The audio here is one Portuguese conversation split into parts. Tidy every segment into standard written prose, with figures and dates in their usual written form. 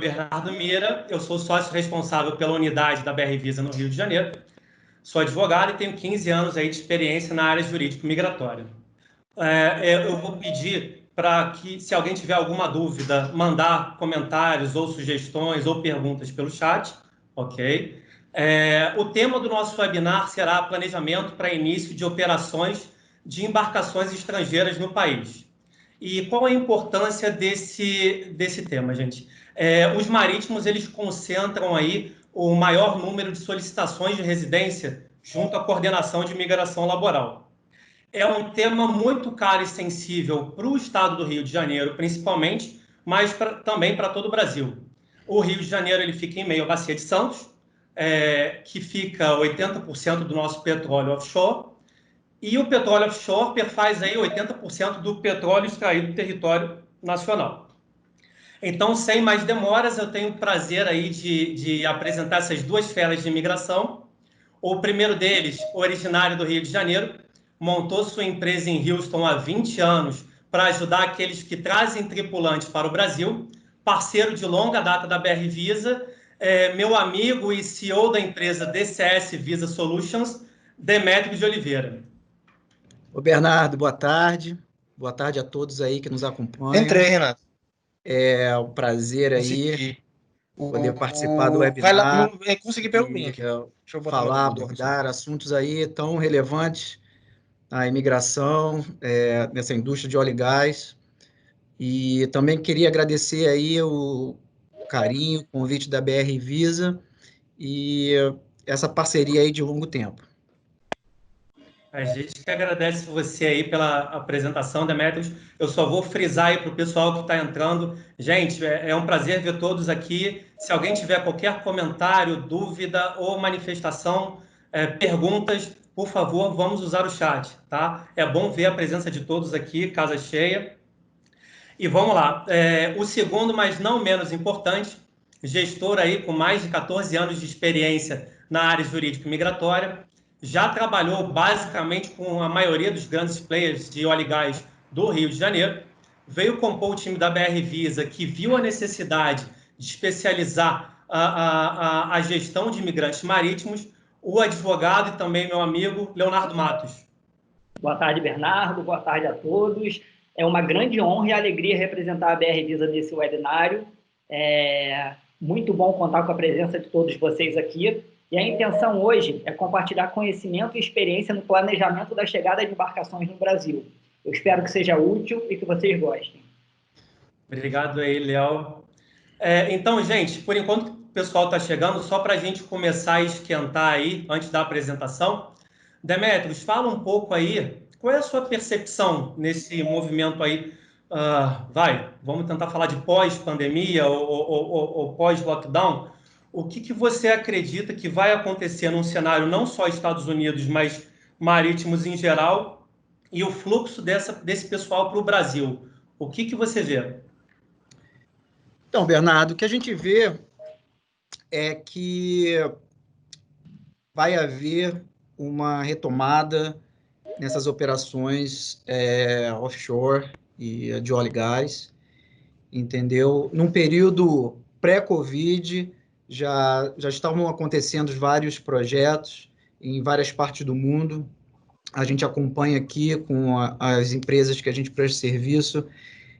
Bernardo Mira, eu sou sócio responsável pela unidade da BR Visa no Rio de Janeiro. Sou advogado e tenho 15 anos aí de experiência na área jurídico-migratória. Eu vou pedir para que, se alguém tiver alguma dúvida, mandar comentários ou sugestões ou perguntas pelo chat, ok? O tema do nosso webinar será planejamento para início de operações de embarcações estrangeiras no país. E qual a importância desse tema, gente? Os marítimos, eles concentram aí o maior número de solicitações de residência junto à coordenação de migração laboral. É um tema muito caro e sensível para o estado do Rio de Janeiro, principalmente, mas também para todo o Brasil. O Rio de Janeiro ele fica em meio à Bacia de Santos, que fica 80% do nosso petróleo offshore, e o petróleo offshore perfaz aí 80% do petróleo extraído do território nacional. Então, sem mais demoras, eu tenho o prazer aí de apresentar essas duas feras de imigração. O primeiro deles, originário do Rio de Janeiro, montou sua empresa em Houston há 20 anos para ajudar aqueles que trazem tripulantes para o Brasil, parceiro de longa data da BR Visa, meu amigo e CEO da empresa DCS Visa Solutions, Demétrio de Oliveira. Ô Bernardo, boa tarde. Boa tarde a todos aí que nos acompanham. Entrei, Renato. É um prazer aí poder participar do Vai lá, webinar. consegui pelo link. Deixa eu botar falar, abordar assuntos aí tão relevantes à imigração, nessa indústria de óleo e gás. E também queria agradecer aí o carinho, o convite da BR Visa e essa parceria aí de longo tempo. A gente que agradece você aí pela apresentação, Demetrios. Eu só vou frisar aí para o pessoal que está entrando. Gente, é um prazer ver todos aqui. Se alguém tiver qualquer comentário, dúvida ou manifestação, perguntas, por favor, vamos usar o chat, tá? É bom ver a presença de todos aqui, casa cheia. E vamos lá. O segundo, mas não menos importante, gestor aí com mais de 14 anos de experiência na área jurídico-migratória, já trabalhou basicamente com a maioria dos grandes players de óleo e gás do Rio de Janeiro, veio compor o time da BR Visa, que viu a necessidade de especializar a gestão de imigrantes marítimos, o advogado e também meu amigo Leonardo Matos. Boa tarde, Bernardo. Boa tarde a todos. É uma grande honra e alegria representar a BR Visa nesse webinário. É muito bom contar com a presença de todos vocês aqui. E a intenção hoje é compartilhar conhecimento e experiência no planejamento da chegada de embarcações no Brasil. Eu espero que seja útil e que vocês gostem. Obrigado aí, Léo. Então, gente, por enquanto o pessoal está chegando, só para a gente começar a esquentar aí, antes da apresentação, Demétrios, fala um pouco aí, qual é a sua percepção nesse movimento aí? Vamos tentar falar de pós-pandemia ou pós-lockdown. O que você acredita que vai acontecer num cenário não só Estados Unidos, mas marítimos em geral, e o fluxo desse pessoal para o Brasil? O que você vê? Então, Bernardo, o que a gente vê é que vai haver uma retomada nessas operações offshore e de óleo e gás, entendeu? Num período pré-Covid, já estavam acontecendo vários projetos em várias partes do mundo. A gente acompanha aqui com as empresas que a gente presta serviço,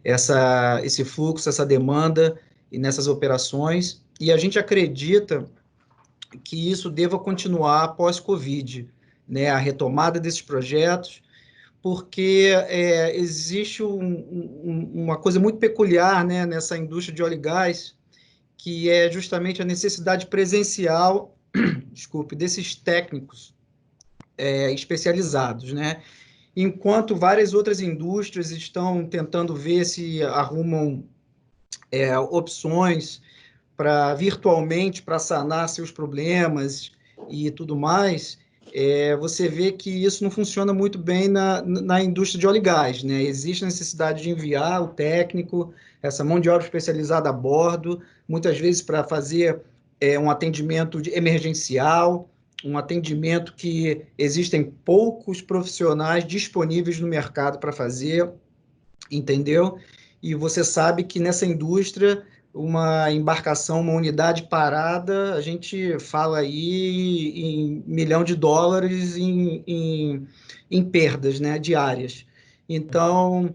esse fluxo, essa demanda e nessas operações, e a gente acredita que isso deva continuar pós-Covid, né? A retomada desses projetos, porque existe uma coisa muito peculiar, né, nessa indústria de óleo e gás, que é justamente a necessidade presencial, desculpe, desses técnicos especializados, né? Enquanto várias outras indústrias estão tentando ver se arrumam opções virtualmente para sanar seus problemas e tudo mais, você vê que isso não funciona muito bem na indústria de óleo e gás, né? Existe a necessidade de enviar o técnico, essa mão de obra especializada a bordo, muitas vezes para fazer um atendimento emergencial, um atendimento que existem poucos profissionais disponíveis no mercado para fazer, entendeu? E você sabe que nessa indústria uma embarcação, uma unidade parada, a gente fala aí em US$ 1 milhão em perdas, né, diárias. Então,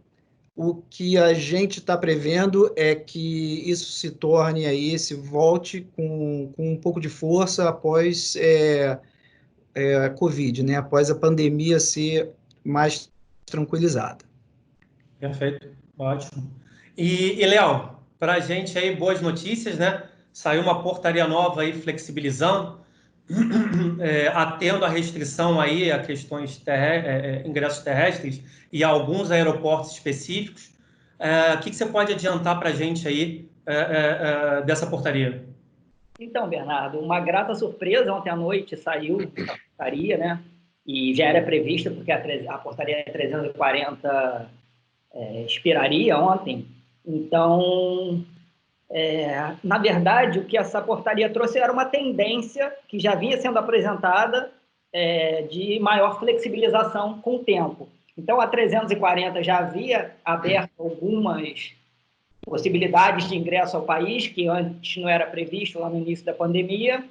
o que a gente está prevendo é que isso se torne aí, se volte com um pouco de força após a Covid, né, após a pandemia ser mais tranquilizada. Perfeito, ótimo. E Léo, para a gente aí, boas notícias, né? Saiu uma portaria nova aí flexibilizando, atendo a restrição aí a questões ingressos terrestres e a alguns aeroportos específicos. O que você pode adiantar para a gente aí dessa portaria? Então, Bernardo, uma grata surpresa ontem à noite saiu a portaria, né? E já era prevista, porque a portaria 340 expiraria ontem. Então, na verdade, o que essa portaria trouxe era uma tendência que já vinha sendo apresentada de maior flexibilização com o tempo. Então, a 340 já havia aberto algumas possibilidades de ingresso ao país, que antes não era previsto lá no início da pandemia,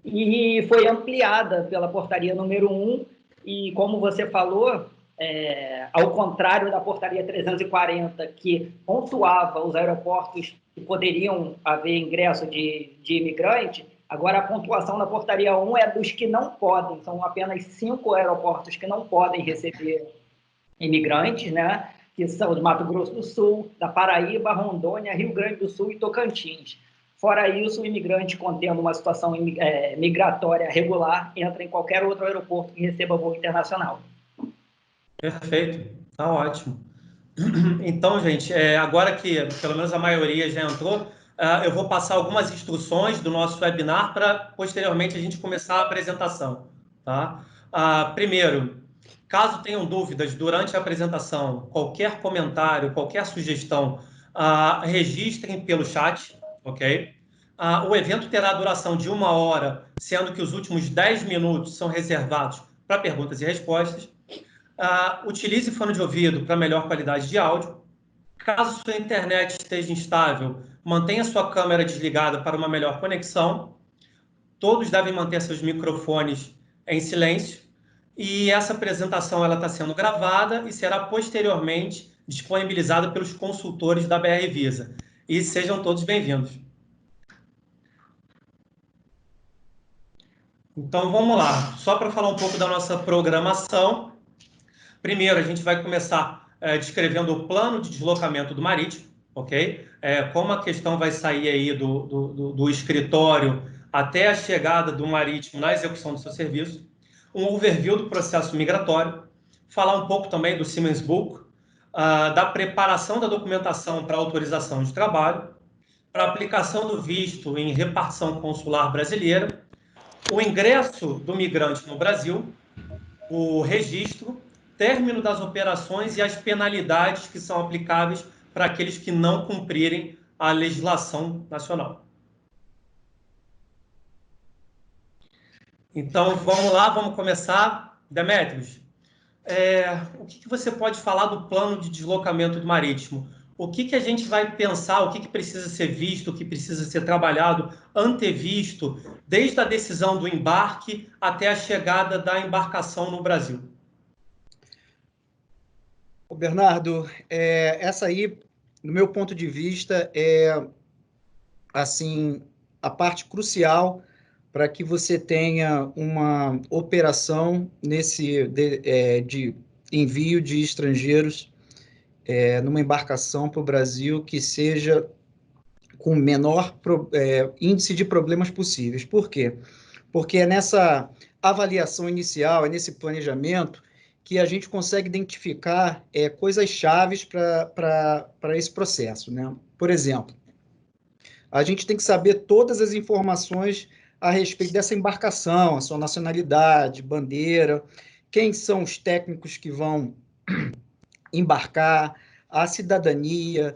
e foi ampliada pela portaria número 1, e como você falou, ao contrário da portaria 340, que pontuava os aeroportos que poderiam haver ingresso de imigrante, agora a pontuação da portaria 1 é dos que não podem, são apenas 5 aeroportos que não podem receber imigrantes, né? Que são do Mato Grosso do Sul, da Paraíba, Rondônia, Rio Grande do Sul e Tocantins. Fora isso, o imigrante contendo uma situação migratória regular entra em qualquer outro aeroporto que receba voo internacional. Perfeito, tá ótimo. Então, gente, agora que pelo menos a maioria já entrou, eu vou passar algumas instruções do nosso webinar para, posteriormente, a gente começar a apresentação. Tá? Primeiro, caso tenham dúvidas durante a apresentação, qualquer comentário, qualquer sugestão, registrem pelo chat, ok? O evento terá duração de 1 hora, sendo que os últimos 10 minutos são reservados para perguntas e respostas. Utilize fone de ouvido para melhor qualidade de áudio. Caso sua internet esteja instável, mantenha sua câmera desligada para uma melhor conexão. Todos devem manter seus microfones em silêncio. E essa apresentação está sendo gravada e será posteriormente disponibilizada pelos consultores da BR Visa. E sejam todos bem-vindos. Então, vamos lá. Só para falar um pouco da nossa programação. Primeiro, a gente vai começar descrevendo o plano de deslocamento do marítimo, ok? Como a questão vai sair aí do escritório até a chegada do marítimo na execução do seu serviço. Um overview do processo migratório. Falar um pouco também do Siemens Book, da preparação da documentação para autorização de trabalho, para aplicação do visto em repartição consular brasileira, o ingresso do migrante no Brasil, o registro, término das operações e as penalidades que são aplicáveis para aqueles que não cumprirem a legislação nacional. Então, vamos lá, vamos começar. Demétrios, o que você pode falar do plano de deslocamento do marítimo? O que a gente vai pensar, o que precisa ser visto, o que precisa ser trabalhado, antevisto, desde a decisão do embarque até a chegada da embarcação no Brasil? Bernardo, essa aí, no meu ponto de vista, assim, a parte crucial para que você tenha uma operação de envio de estrangeiros numa embarcação para o Brasil que seja com o menor índice de problemas possíveis. Por quê? Porque é nessa avaliação inicial, é nesse planejamento que a gente consegue identificar coisas chaves para esse processo, né? Por exemplo, a gente tem que saber todas as informações a respeito dessa embarcação, a sua nacionalidade, bandeira, quem são os técnicos que vão embarcar, a cidadania,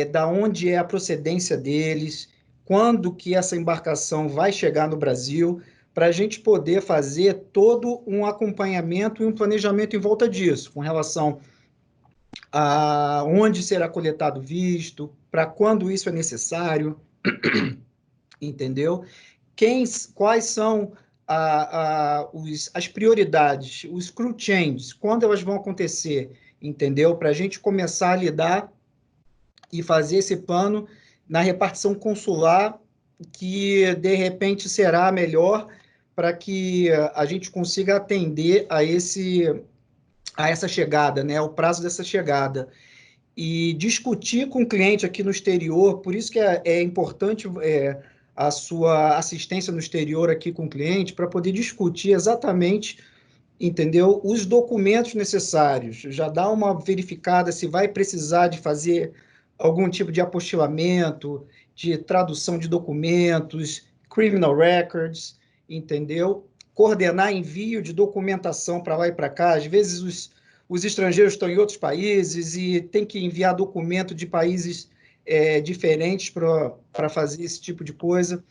da onde é a procedência deles, quando que essa embarcação vai chegar no Brasil, para a gente poder fazer todo um acompanhamento e um planejamento em volta disso, com relação onde será coletado visto, para quando isso é necessário, entendeu? Quais são as prioridades, os crew changes, quando elas vão acontecer, entendeu? Para a gente começar a lidar e fazer esse plano na repartição consular, que de repente será melhor para que a gente consiga atender a essa chegada, né? O prazo dessa chegada. E discutir com o cliente aqui no exterior, por isso que é importante a sua assistência no exterior aqui com o cliente, para poder discutir exatamente, entendeu, os documentos necessários, já dá uma verificada se vai precisar de fazer algum tipo de apostilamento, de tradução de documentos, criminal records, entendeu? Coordenar envio de documentação para lá e para cá. Às vezes os estrangeiros estão em outros países e tem que enviar documento de países diferentes para fazer esse tipo de coisa.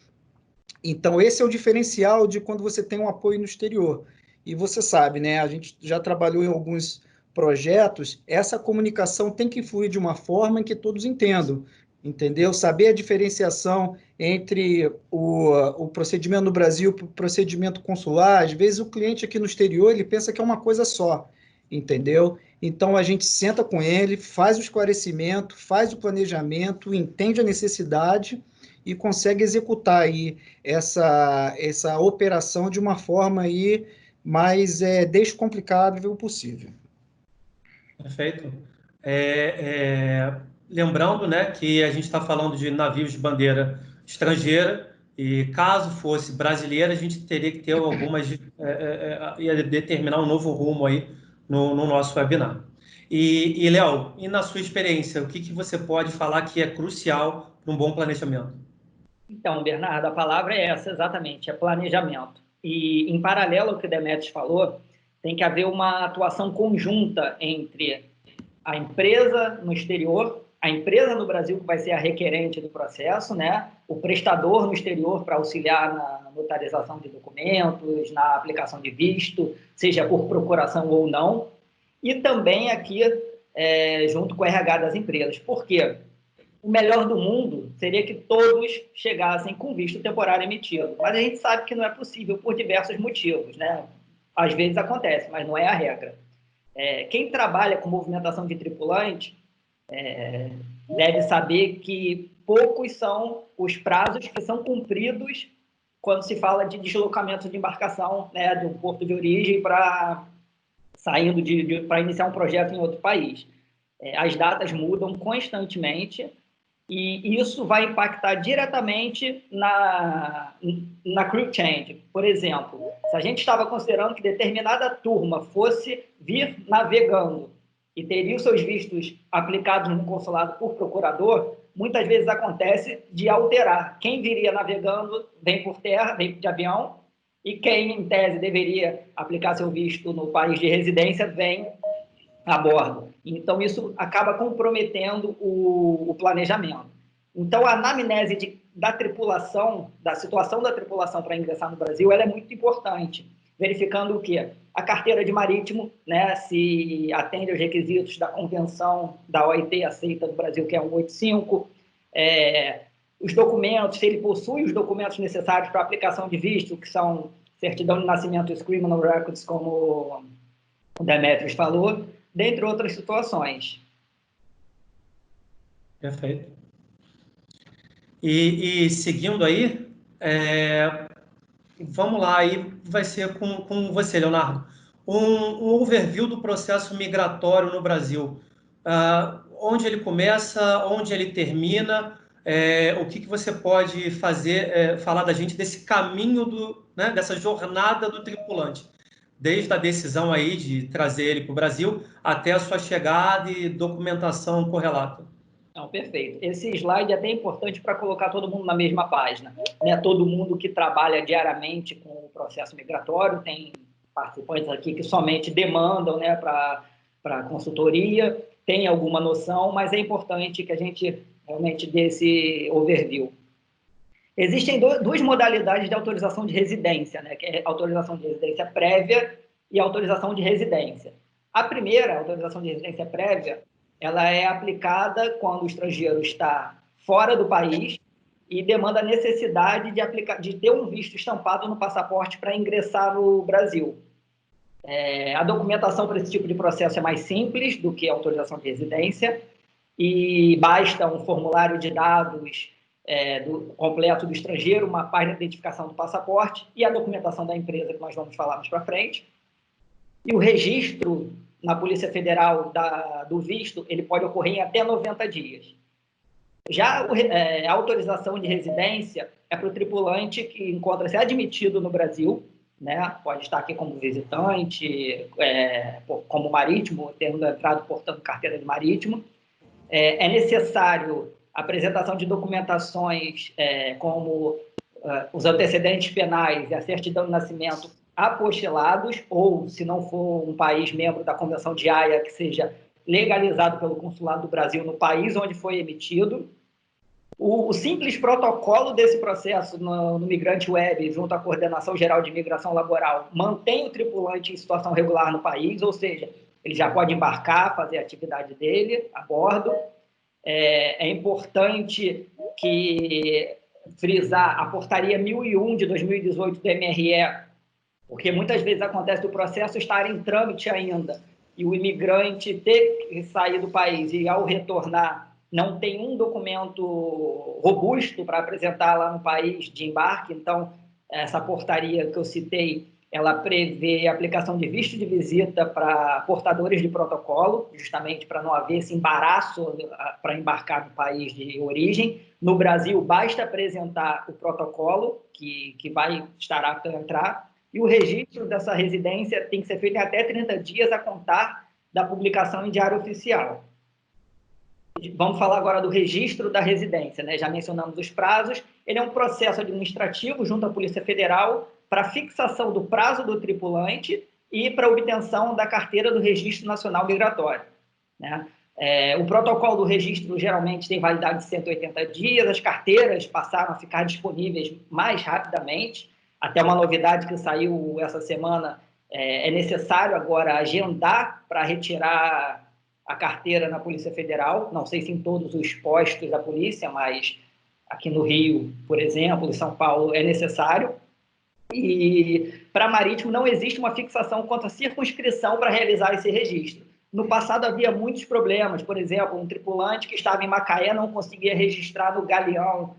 Então, esse é o diferencial de quando você tem um apoio no exterior. E você sabe, né? A gente já trabalhou em alguns projetos, essa comunicação tem que fluir de uma forma em que todos entendam, entendeu? Saber a diferenciação entre o procedimento no Brasil e o procedimento consular. Às vezes o cliente aqui no exterior, ele pensa que é uma coisa só, entendeu? Então, a gente senta com ele, faz o esclarecimento, faz o planejamento, entende a necessidade e consegue executar aí essa operação de uma forma aí mais descomplicável possível. Perfeito. Lembrando, né, que a gente está falando de navios de bandeira estrangeira e caso fosse brasileira, a gente teria que ter ia determinar um novo rumo aí no nosso webinar. E Léo, e na sua experiência, o que você pode falar que é crucial para um bom planejamento? Então, Bernardo, a palavra é essa, exatamente, é planejamento. E, em paralelo ao que o Demetrios falou, tem que haver uma atuação conjunta entre a empresa no exterior, a empresa no Brasil, que vai ser a requerente do processo, né? O prestador no exterior para auxiliar na notarização de documentos, na aplicação de visto, seja por procuração ou não, e também aqui, junto com o RH das empresas. Por quê? O melhor do mundo seria que todos chegassem com visto temporário emitido. Mas a gente sabe que não é possível por diversos motivos, né? Às vezes acontece, mas não é a regra. Quem trabalha com movimentação de tripulante deve saber que poucos são os prazos que são cumpridos quando se fala de deslocamento de embarcação, né, de um porto de origem para iniciar um projeto em outro país. As datas mudam constantemente e isso vai impactar diretamente na crew change. Por exemplo, se a gente estava considerando que determinada turma fosse vir navegando e teria os seus vistos aplicados no consulado por procurador, muitas vezes acontece de alterar. Quem viria navegando vem por terra, vem de avião, e quem, em tese, deveria aplicar seu visto no país de residência vem a bordo. Então, isso acaba comprometendo o planejamento. Então, a anamnese da tripulação, da situação da tripulação para ingressar no Brasil, ela é muito importante, verificando o quê? A carteira de marítimo, né, se atende aos requisitos da convenção da OIT aceita do Brasil, que é 185, os documentos, se ele possui os documentos necessários para aplicação de visto, que são certidão de nascimento e os criminal records, como o Demetrios falou, dentre outras situações. Perfeito. E seguindo aí, vamos lá, aí vai ser com você, Leonardo. Um overview do processo migratório no Brasil. Onde ele começa, onde ele termina, o que você pode falar da gente desse caminho, né, dessa jornada do tripulante, desde a decisão aí de trazer ele para o Brasil até a sua chegada e documentação correlata. Não, perfeito. Esse slide é até importante para colocar todo mundo na mesma página. Né? Todo mundo que trabalha diariamente com o processo migratório, tem participantes aqui que somente demandam, né, para consultoria, tem alguma noção, mas é importante que a gente realmente dê esse overview. Existem duas modalidades de autorização de residência, né, que é autorização de residência prévia e autorização de residência. A primeira, a autorização de residência prévia, ela é aplicada quando o estrangeiro está fora do país e demanda a necessidade de ter um visto estampado no passaporte para ingressar no Brasil. A documentação para esse tipo de processo é mais simples do que a autorização de residência e basta um formulário de dados completo do estrangeiro, uma página de identificação do passaporte e a documentação da empresa, que nós vamos falar mais para frente. E o registro na Polícia Federal do visto, ele pode ocorrer em até 90 dias. Já a autorização de residência é para o tripulante que encontra-se admitido no Brasil, né? Pode estar aqui como visitante, como marítimo, tendo entrado portando carteira de marítimo. É necessário a apresentação de documentações como os antecedentes penais e a certidão de nascimento apostilados, ou, se não for um país membro da Convenção de Haia, que seja legalizado pelo Consulado do Brasil no país onde foi emitido. O simples protocolo desse processo no Migrante Web, junto à Coordenação Geral de Imigração Laboral, mantém o tripulante em situação regular no país, ou seja, ele já pode embarcar, fazer a atividade dele a bordo. É importante frisar a portaria 1001 de 2018 do MRE, porque muitas vezes acontece o processo estar em trâmite ainda e o imigrante ter que sair do país e, ao retornar, não tem um documento robusto para apresentar lá no país de embarque. Então, essa portaria que eu citei, ela prevê a aplicação de visto de visita para portadores de protocolo, justamente para não haver esse embaraço para embarcar no país de origem. No Brasil, basta apresentar o protocolo, que vai estar apto a entrar, e o registro dessa residência tem que ser feito em até 30 dias a contar da publicação em Diário Oficial. Vamos falar agora do registro da residência, né? Já mencionamos os prazos. Ele é um processo administrativo junto à Polícia Federal para fixação do prazo do tripulante e para obtenção da carteira do Registro Nacional Migratório, né? O protocolo do registro geralmente tem validade de 180 dias, as carteiras passaram a ficar disponíveis mais rapidamente. Até uma novidade que saiu essa semana, é necessário agora agendar para retirar a carteira na Polícia Federal. Não sei se em todos os postos da polícia, mas aqui no Rio, por exemplo, em São Paulo, é necessário. E para marítimo não existe uma fixação quanto à circunscrição para realizar esse registro. No passado havia muitos problemas, por exemplo, um tripulante que estava em Macaé não conseguia registrar no galeão,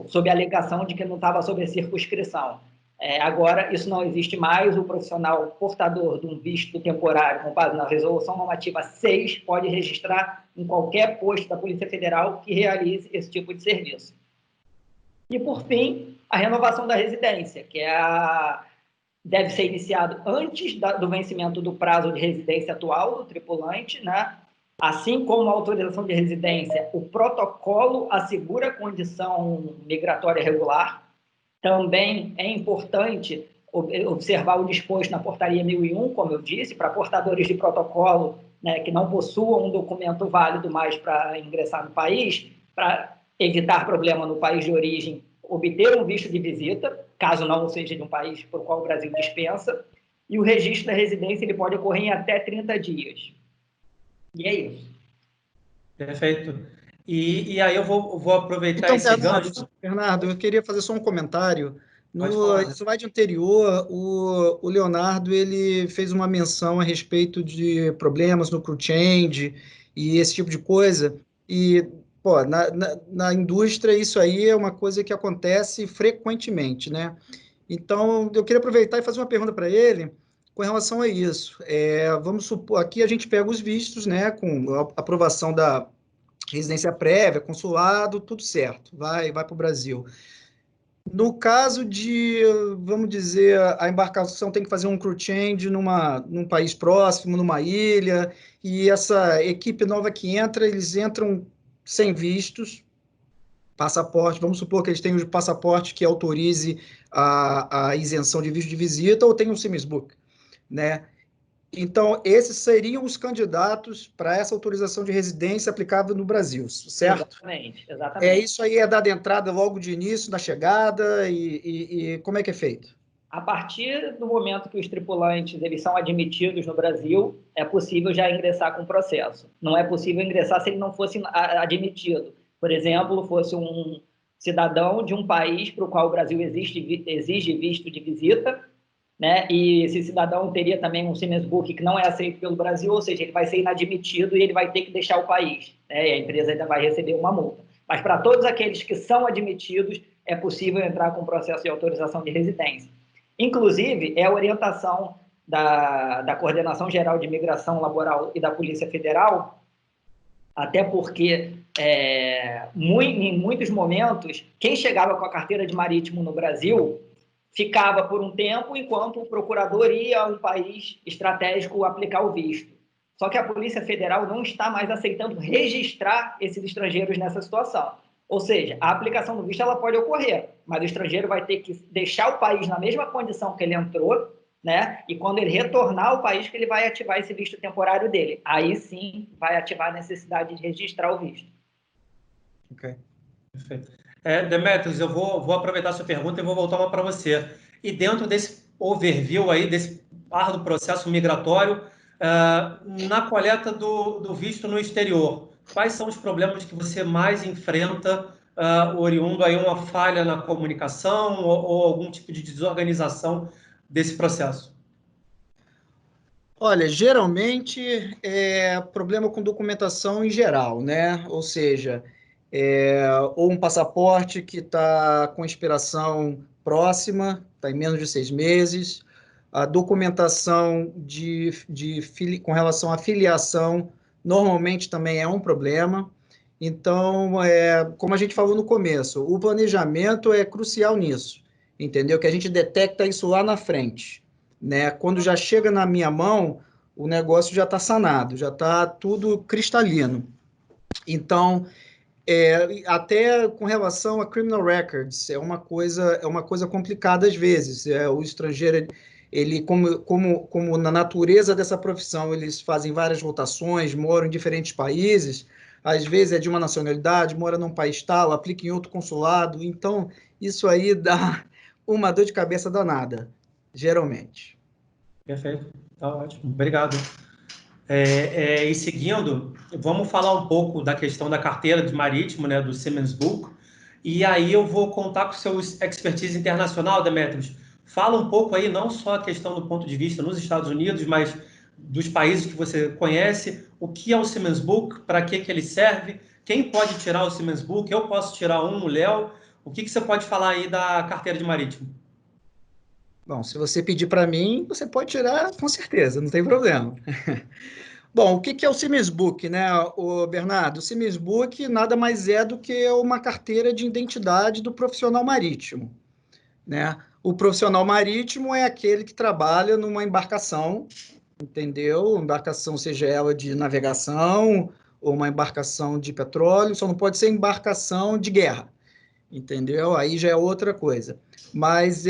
sob a alegação de que não estava sob a circunscrição. Agora, isso não existe mais. O profissional portador de um visto temporário, com base na Resolução Normativa 6, pode registrar em qualquer posto da Polícia Federal que realize esse tipo de serviço. E, por fim, a renovação da residência, que deve ser iniciado antes do vencimento do prazo de residência atual do tripulante, né? Assim como a autorização de residência, o protocolo assegura a condição migratória regular. Também é importante observar o disposto na portaria 1001, como eu disse, para portadores de protocolo, né, que não possuam um documento válido mais para ingressar no país, para evitar problema no país de origem, obter um visto de visita, caso não seja de um país por qual o Brasil dispensa, e o registro da residência ele pode ocorrer em até 30 dias. E é isso. Perfeito. E aí eu vou aproveitar então, esse gancho. Bernardo, eu queria fazer só um comentário. No slide anterior, o Leonardo ele fez uma menção a respeito de problemas no crew change e esse tipo de coisa. E, pô, na indústria, isso aí é uma coisa que acontece frequentemente, né? Então, eu queria aproveitar e fazer uma pergunta para ele com relação a isso. Vamos supor, aqui a gente pega os vistos, né, com a aprovação da residência prévia, consulado, tudo certo, vai para o Brasil. No caso de, vamos dizer, a embarcação tem que fazer um crew change num país próximo, numa ilha, e essa equipe nova que entra, eles entram sem vistos, passaporte, vamos supor que eles tenham um passaporte que autorize a isenção de visto de visita, ou tem um SIMSBUC, né? Então, esses seriam os candidatos para essa autorização de residência aplicável no Brasil, certo? Exatamente. Isso aí é dado entrada logo de início, na chegada, e como é que é feito? A partir do momento que os tripulantes eles são admitidos no Brasil, é possível já ingressar com o processo. Não é possível ingressar se ele não fosse admitido. Por exemplo, fosse um cidadão de um país para o qual o Brasil exige visto de visita, né? E esse cidadão teria também um Siemens Book que não é aceito pelo Brasil, ou seja, ele vai ser inadmitido e ele vai ter que deixar o país, né? E a empresa ainda vai receber uma multa. Mas para todos aqueles que são admitidos, é possível entrar com o processo de autorização de residência. Inclusive, é a orientação da Coordenação Geral de Imigração Laboral e da Polícia Federal, até porque em muitos momentos, quem chegava com a carteira de marítimo no Brasil ficava por um tempo enquanto o procurador ia a um país estratégico aplicar o visto. Só que a Polícia Federal não está mais aceitando registrar esses estrangeiros nessa situação. Ou seja, a aplicação do visto ela pode ocorrer, mas o estrangeiro vai ter que deixar o país na mesma condição que ele entrou, né? E quando ele retornar ao país que ele vai ativar esse visto temporário dele. Aí sim vai ativar a necessidade de registrar o visto. Ok, perfeito. Demetrios, eu vou aproveitar a sua pergunta e vou voltar uma para você. E dentro desse overview aí, desse árduo processo migratório, na coleta do visto no exterior, quais são os problemas que você mais enfrenta oriundo aí uma falha na comunicação ou algum tipo de desorganização desse processo? Olha, geralmente é problema com documentação em geral, né? Ou seja, ou um passaporte que está com expiração próxima, está em menos de 6 meses, a documentação com relação à filiação normalmente também é um problema. Então, como a gente falou no começo, o planejamento é crucial nisso, entendeu? Que a gente detecta isso lá na frente, né? Quando já chega na minha mão, o negócio já está sanado, já está tudo cristalino. Então, até com relação a criminal records, é uma coisa complicada às vezes. O estrangeiro, ele como na natureza dessa profissão, eles fazem várias rotações, moram em diferentes países, às vezes é de uma nacionalidade, mora num país tal, aplica em outro consulado, então isso aí dá uma dor de cabeça danada, geralmente. Perfeito, tá ótimo, obrigado. E seguindo, vamos falar um pouco da questão da carteira de marítimo, né, do Siemens Book, e aí eu vou contar com o seu expertise internacional, Demetrios. Fala um pouco aí, não só a questão do ponto de vista nos Estados Unidos, mas dos países que você conhece, o que é o Siemens Book, para que ele serve, quem pode tirar o Siemens Book, eu posso tirar o Léo, o que você pode falar aí da carteira de marítimo? Bom, se você pedir para mim, você pode tirar com certeza, não tem problema. Bom, o que é o Siemens Book, né, Bernardo? O Siemens Book nada mais é do que uma carteira de identidade do profissional marítimo, né? O profissional marítimo é aquele que trabalha numa embarcação, entendeu? Embarcação, seja ela de navegação ou uma embarcação de petróleo, só não pode ser embarcação de guerra, entendeu? Aí já é outra coisa. Mas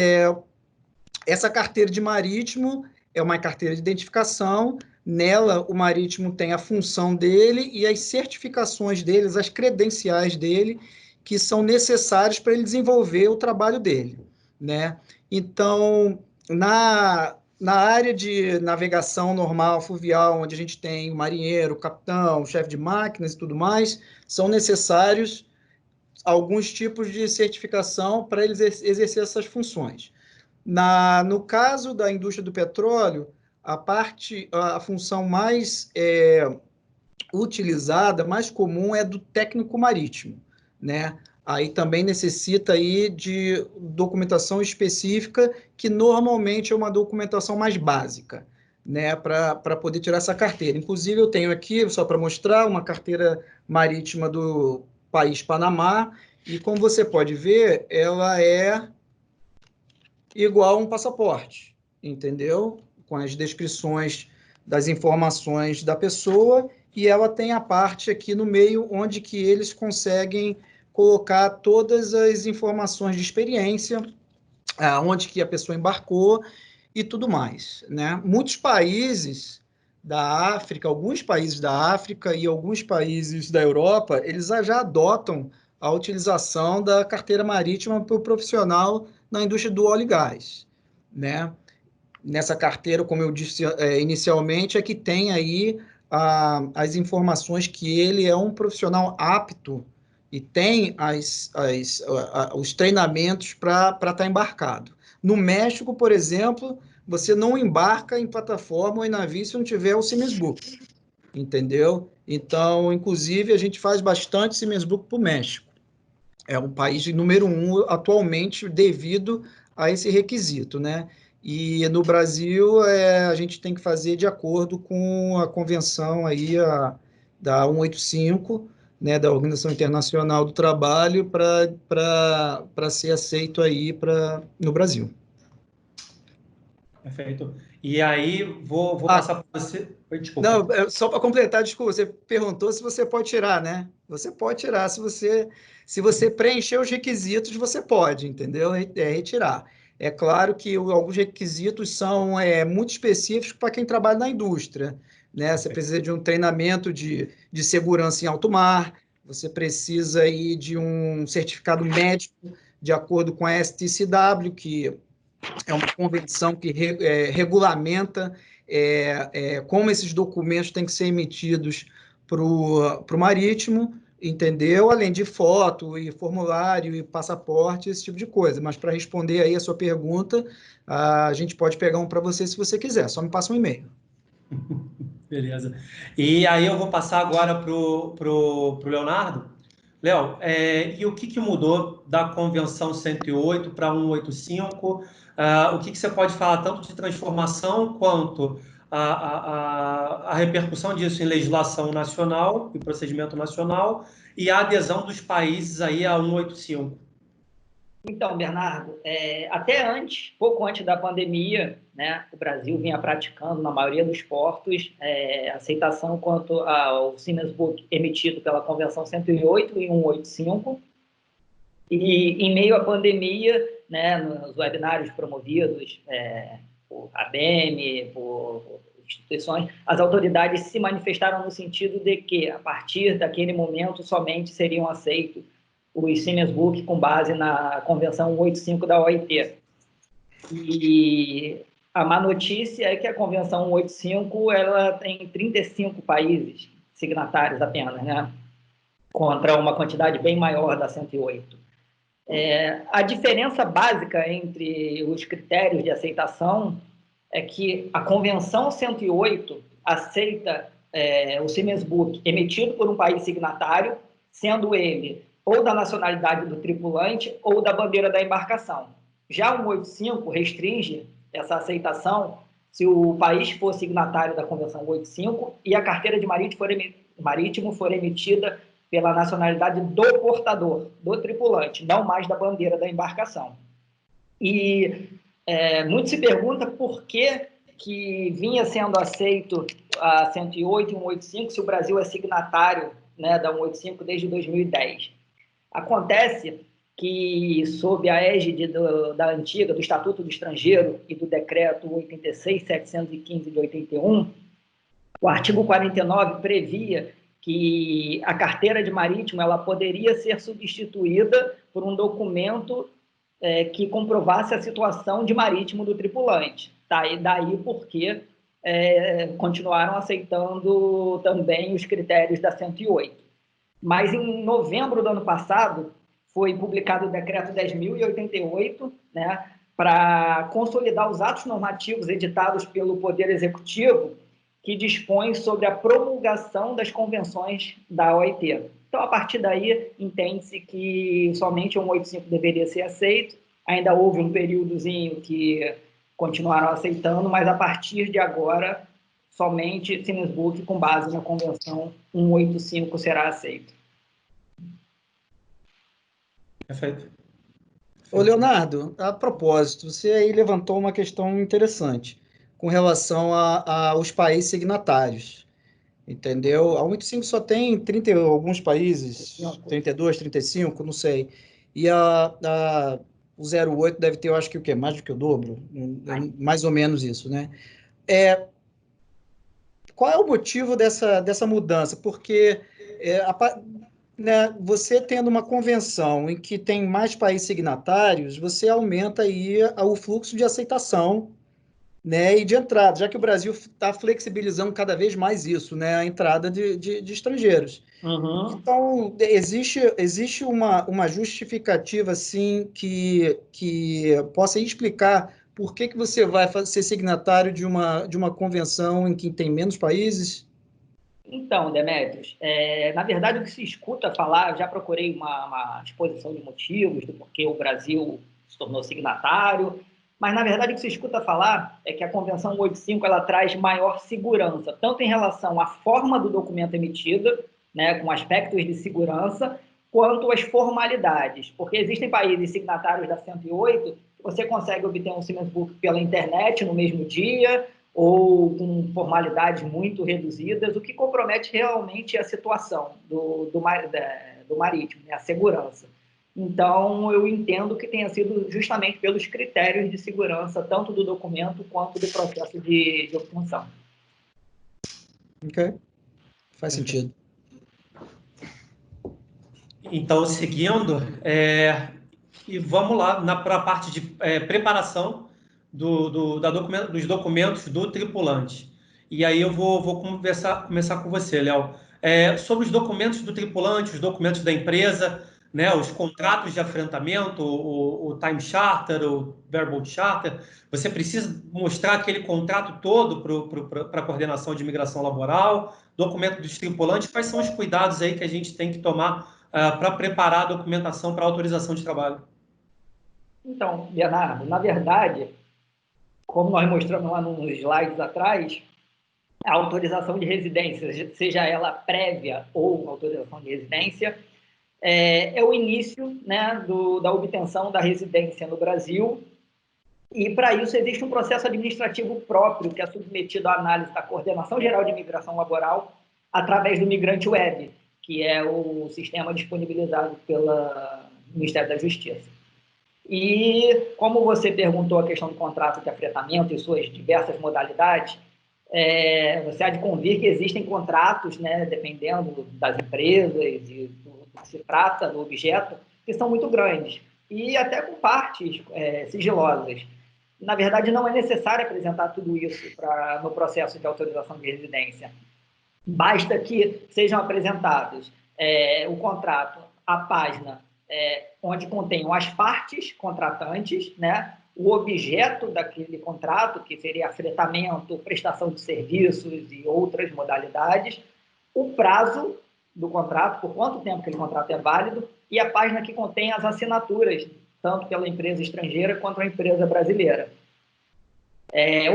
essa carteira de marítimo é uma carteira de identificação. Nela, o marítimo tem a função dele e as certificações deles, as credenciais dele, que são necessárias para ele desenvolver o trabalho dele, né? Então, na área de navegação normal, fluvial, onde a gente tem o marinheiro, o capitão, o chefe de máquinas e tudo mais, são necessários alguns tipos de certificação para eles exercer essas funções. No caso da indústria do petróleo, a função mais utilizada, mais comum, é do técnico marítimo, né? Aí também necessita aí de documentação específica, que normalmente é uma documentação mais básica, né? Para poder tirar essa carteira. Inclusive, eu tenho aqui, só para mostrar, uma carteira marítima do país Panamá, e como você pode ver, ela é igual a um passaporte, entendeu? Com as descrições das informações da pessoa, e ela tem a parte aqui no meio onde que eles conseguem colocar todas as informações de experiência, onde que a pessoa embarcou e tudo mais, né? Muitos países da África, alguns países da África e alguns países da Europa, eles já adotam a utilização da carteira marítima para o profissional na indústria do óleo e gás, né? Nessa carteira, como eu disse inicialmente, é que tem aí as informações que ele é um profissional apto e tem os treinamentos para estar embarcado. No México, por exemplo, você não embarca em plataforma ou em navio se não tiver o Siemens Book, entendeu? Então, inclusive, a gente faz bastante Siemens Book para o México. É um país número 1 atualmente devido a esse requisito, né? E no Brasil, a gente tem que fazer de acordo com a convenção aí, da 185, né, da Organização Internacional do Trabalho, para ser aceito aí no Brasil. Perfeito. E aí, vou passar para você. Desculpa. Não, só para completar, desculpa, você perguntou se você pode tirar, né? Você pode tirar, se você preencher os requisitos, você pode, entendeu? Retirar. É claro que alguns requisitos são muito específicos para quem trabalha na indústria, né? Você precisa de um treinamento de segurança em alto mar, você precisa aí de um certificado médico de acordo com a STCW, que é uma convenção que regulamenta como esses documentos têm que ser emitidos para o marítimo, entendeu? Além de foto e formulário e passaporte, esse tipo de coisa. Mas para responder aí a sua pergunta, a gente pode pegar um para você se você quiser, só me passa um e-mail. Beleza. E aí eu vou passar agora pro Leonardo. Léo, e o que mudou da Convenção 108 para 185? O que você pode falar tanto de transformação quanto a repercussão disso em legislação nacional e procedimento nacional e a adesão dos países aí a 185? Então, Bernardo, até antes, pouco antes da pandemia, né, o Brasil vinha praticando, na maioria dos portos, aceitação quanto ao Siemens Book emitido pela Convenção 108 e 185. E, em meio à pandemia, né, nos webinários promovidos por ABM, por instituições, as autoridades se manifestaram no sentido de que, a partir daquele momento, somente seriam aceitos os Siemens Book com base na Convenção 185 da OIT. E a má notícia é que a Convenção 185 ela tem 35 países signatários apenas, né? Contra uma quantidade bem maior da 108. A diferença básica entre os critérios de aceitação é que a Convenção 108 aceita o Siemens Book emitido por um país signatário, sendo ele ou da nacionalidade do tripulante ou da bandeira da embarcação. Já o 185 restringe essa aceitação se o país for signatário da Convenção 185 e a carteira de marítimo for emitida pela nacionalidade do portador, do tripulante, não mais da bandeira da embarcação. E muito se pergunta por que vinha sendo aceito a 108 e 185 se o Brasil é signatário, né, da 185 desde 2010. Acontece que, sob a égide da antiga, do Estatuto do Estrangeiro e do Decreto 86.715 de 81, o artigo 49 previa que a carteira de marítimo ela poderia ser substituída por um documento que comprovasse a situação de marítimo do tripulante. Daí porque continuaram aceitando também os critérios da 108. Mas, em novembro do ano passado, foi publicado o Decreto 10.088, né, para consolidar os atos normativos editados pelo Poder Executivo, que dispõe sobre a promulgação das convenções da OIT. Então, a partir daí, entende-se que somente o 185 deveria ser aceito. Ainda houve um períodozinho que continuaram aceitando, mas, a partir de agora, somente Siemens Book, com base na Convenção 185, será aceito. Perfeito. Ô, Leonardo, a propósito, você aí levantou uma questão interessante com relação aos países signatários, entendeu? A 185 só tem 30 alguns países, 32, 35, não sei. E o 08 deve ter, eu acho que o quê? Mais do que o dobro? Mais ou menos isso, né? Qual é o motivo dessa mudança? Porque né, você tendo uma convenção em que tem mais países signatários, você aumenta aí o fluxo de aceitação, né, e de entrada, já que o Brasil está flexibilizando cada vez mais isso, né, a entrada de estrangeiros. Uhum. Então, existe uma justificativa, assim, que possa explicar por que você vai ser signatário de uma convenção em que tem menos países? Então, Demetrios, na verdade, o que se escuta falar, eu já procurei uma exposição de motivos do porquê o Brasil se tornou signatário, mas, na verdade, o que se escuta falar é que a Convenção 185 ela traz maior segurança, tanto em relação à forma do documento emitido, né, com aspectos de segurança, quanto às formalidades, porque existem países signatários da 108 que você consegue obter um Siemens Book pela internet no mesmo dia, ou com formalidades muito reduzidas, o que compromete realmente a situação do marítimo, né, a segurança. Então, eu entendo que tenha sido justamente pelos critérios de segurança, tanto do documento quanto do processo de obtenção. Ok, faz sentido. Então, seguindo, e vamos lá para a parte de preparação dos documentos do tripulante. E aí eu vou começar com você, Léo. Sobre os documentos do tripulante, os documentos da empresa, né, os contratos de afrentamento, o time charter, o bareboat charter, você precisa mostrar aquele contrato todo para a coordenação de imigração laboral, documento dos tripulantes. Quais são os cuidados aí que a gente tem que tomar para preparar a documentação para autorização de trabalho? Então, Bernardo, na verdade, como nós mostramos lá nos slides atrás, a autorização de residência, seja ela prévia ou autorização de residência, é o início, né, da obtenção da residência no Brasil, e para isso existe um processo administrativo próprio que é submetido à análise da Coordenação Geral de Imigração Laboral através do Migrante Web, que é o sistema disponibilizado pelo Ministério da Justiça. E como você perguntou a questão do contrato de afretamento e suas diversas modalidades, você há de convir que existem contratos, né, dependendo das empresas e do que se trata, do objeto, que são muito grandes e até com partes sigilosas. Na verdade, não é necessário apresentar tudo isso no processo de autorização de residência. Basta que sejam apresentados o contrato, a página onde contenham as partes contratantes, né, o objeto daquele contrato, que seria afretamento, prestação de serviços e outras modalidades, o prazo do contrato, por quanto tempo aquele contrato é válido, e a página que contém as assinaturas, tanto pela empresa estrangeira quanto a empresa brasileira.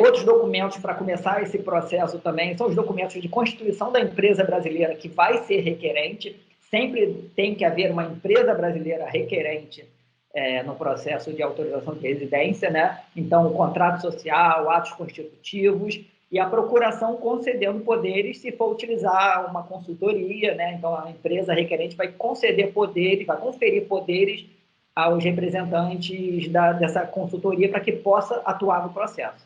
Outros documentos para começar esse processo também são os documentos de constituição da empresa brasileira, que vai ser requerente. Sempre tem que haver uma empresa brasileira requerente no processo de autorização de residência, né? Então, o contrato social, atos constitutivos e a procuração concedendo poderes se for utilizar uma consultoria, né? Então, a empresa requerente vai conceder poderes, vai conferir poderes aos representantes dessa consultoria para que possa atuar no processo.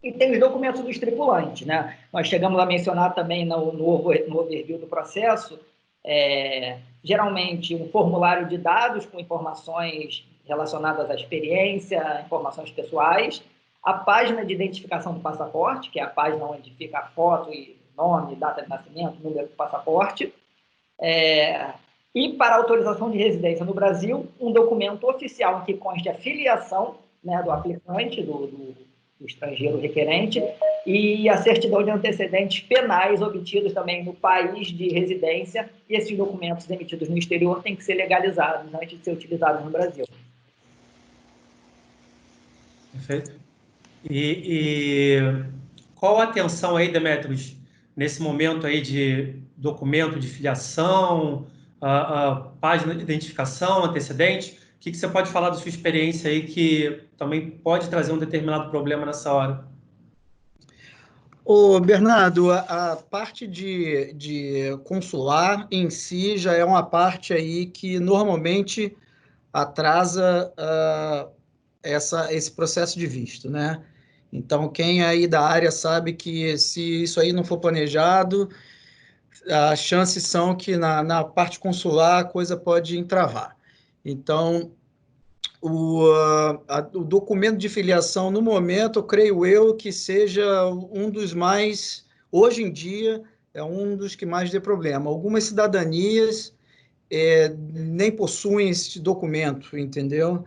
E tem os documentos dos tripulantes, né? Nós chegamos a mencionar também no overview do processo, geralmente um formulário de dados com informações relacionadas à experiência, informações pessoais, a página de identificação do passaporte, que é a página onde fica a foto e nome, data de nascimento, número do passaporte, e para autorização de residência no Brasil, um documento oficial em que conste a filiação, né, do aplicante, do estrangeiro requerente, e a certidão de antecedentes penais obtidos também no país de residência, e esses documentos emitidos no exterior têm que ser legalizados antes de ser utilizados no Brasil. Perfeito. E qual a atenção aí, Demetrios, nesse momento aí de documento de filiação, a página de identificação, antecedente? O que você pode falar da sua experiência aí que também pode trazer um determinado problema nessa hora? Ô, Bernardo, a parte de consular em si já é uma parte aí que normalmente atrasa esse processo de visto, né? Então, quem aí da área sabe que se isso aí não for planejado, as chances são que na parte consular a coisa pode entravar. Então, o documento de filiação, no momento, eu creio eu que seja um dos mais, hoje em dia, é um dos que mais dê problema. Algumas cidadanias nem possuem esse documento, entendeu?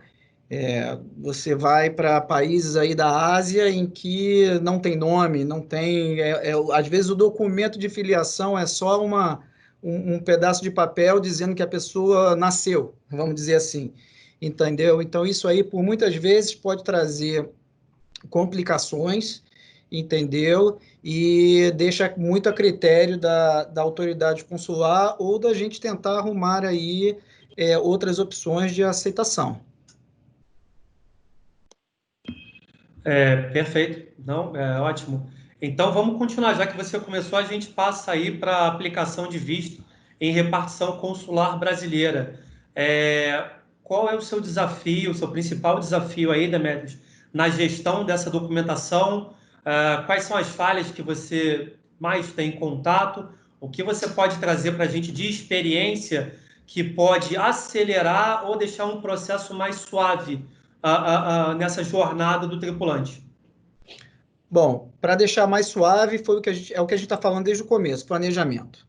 Você vai para países aí da Ásia em que não tem nome, não tem... às vezes o documento de filiação é só um pedaço de papel dizendo que a pessoa nasceu, vamos dizer assim, entendeu? Então isso aí, por muitas vezes, pode trazer complicações, entendeu? E deixa muito a critério da autoridade consular ou da gente tentar arrumar aí outras opções de aceitação. Perfeito. Não, ótimo. Então, vamos continuar. Já que você começou, a gente passa aí para a aplicação de visto em repartição consular brasileira. Qual é o seu desafio, o seu principal desafio aí, Demetrios, na gestão dessa documentação? Quais são as falhas que você mais tem contato? O que você pode trazer para a gente de experiência que pode acelerar ou deixar um processo mais suave nessa jornada do tripulante? Bom, para deixar mais suave, foi o que é o que a gente está falando desde o começo, planejamento.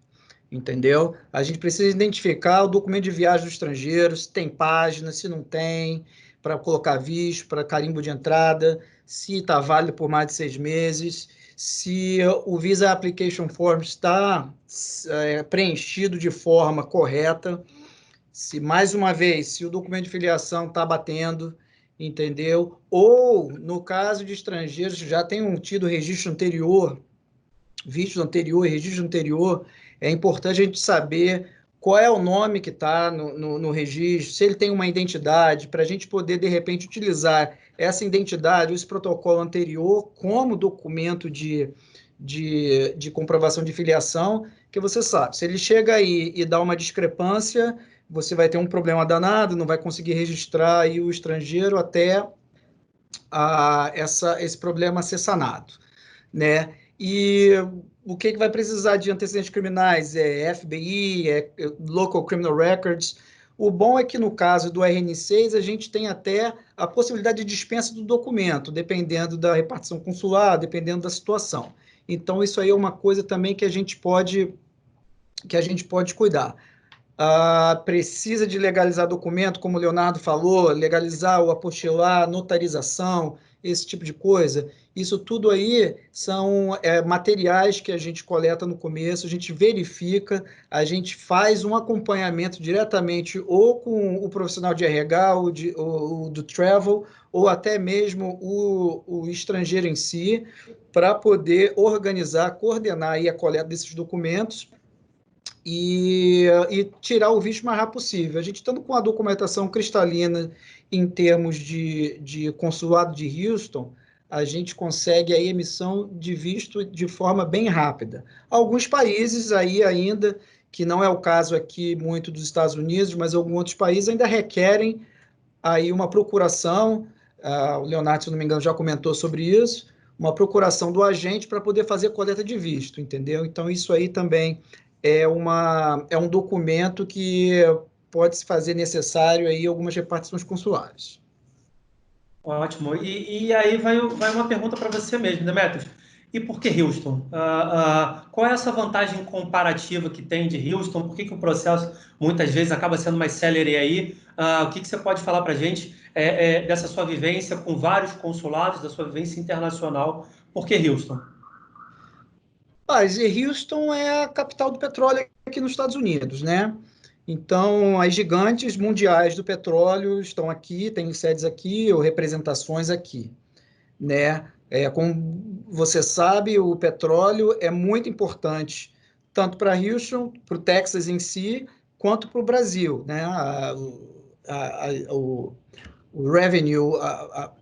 Entendeu? A gente precisa identificar o documento de viagem do estrangeiro, se tem página, se não tem, para colocar visto, para carimbo de entrada, se está válido por mais de 6 meses, se o Visa Application Form está preenchido de forma correta, se, mais uma vez, se o documento de filiação está batendo, entendeu? Ou, no caso de estrangeiros que já tenham tido registro anterior, visto anterior e registro anterior, é importante a gente saber qual é o nome que está no registro, se ele tem uma identidade, para a gente poder, de repente, utilizar essa identidade, esse protocolo anterior, como documento de comprovação de filiação, que você sabe, se ele chega aí e dá uma discrepância, você vai ter um problema danado, não vai conseguir registrar aí o estrangeiro até esse problema ser sanado, né? E o que vai precisar de antecedentes criminais? FBI, Local Criminal Records. O bom é que, no caso do RN6, a gente tem até a possibilidade de dispensa do documento, dependendo da repartição consular, dependendo da situação. Então, isso aí é uma coisa também que a gente pode cuidar. Precisa de legalizar documento, como o Leonardo falou, legalizar o apostilar, notarização, esse tipo de coisa. Isso tudo aí são materiais que a gente coleta no começo, a gente verifica, a gente faz um acompanhamento diretamente ou com o profissional de RH, ou do travel, ou até mesmo o estrangeiro em si, para poder organizar, coordenar aí a coleta desses documentos e tirar o visto o mais rápido possível. A gente estando com a documentação cristalina em termos de consulado de Houston, a gente consegue a emissão de visto de forma bem rápida. Alguns países aí ainda, que não é o caso aqui muito dos Estados Unidos, mas alguns outros países ainda requerem aí uma procuração, o Leonardo, se não me engano, já comentou sobre isso, uma procuração do agente para poder fazer coleta de visto, entendeu? Então, isso aí também é um documento que pode se fazer necessário aí algumas repartições consulares. Ótimo. E aí vai uma pergunta para você mesmo, Demetrios. E por que Houston? Qual é essa vantagem comparativa que tem de Houston? Por que o processo muitas vezes acaba sendo mais célere aí? O que você pode falar para a gente dessa sua vivência com vários consulados, da sua vivência internacional? Por que Houston? Houston é a capital do petróleo aqui nos Estados Unidos, né? Então, as gigantes mundiais do petróleo estão aqui, têm sedes aqui ou representações aqui, né? Como você sabe, o petróleo é muito importante, tanto para Houston, para o Texas em si, quanto para o Brasil, né? O revenue,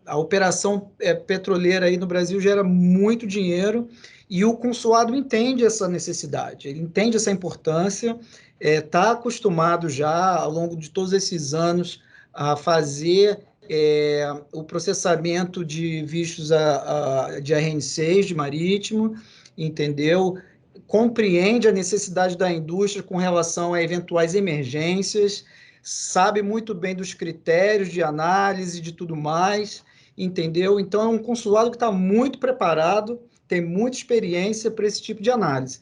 a operação petroleira aí no Brasil gera muito dinheiro e o consulado entende essa necessidade, ele entende essa importância, está acostumado já, ao longo de todos esses anos, a fazer o processamento de vistos de RN6, de marítimo, entendeu? compreende a necessidade da indústria com relação a eventuais emergências, sabe muito bem dos critérios de análise, de tudo mais, entendeu? Então, é um consulado que está muito preparado, tem muita experiência para esse tipo de análise.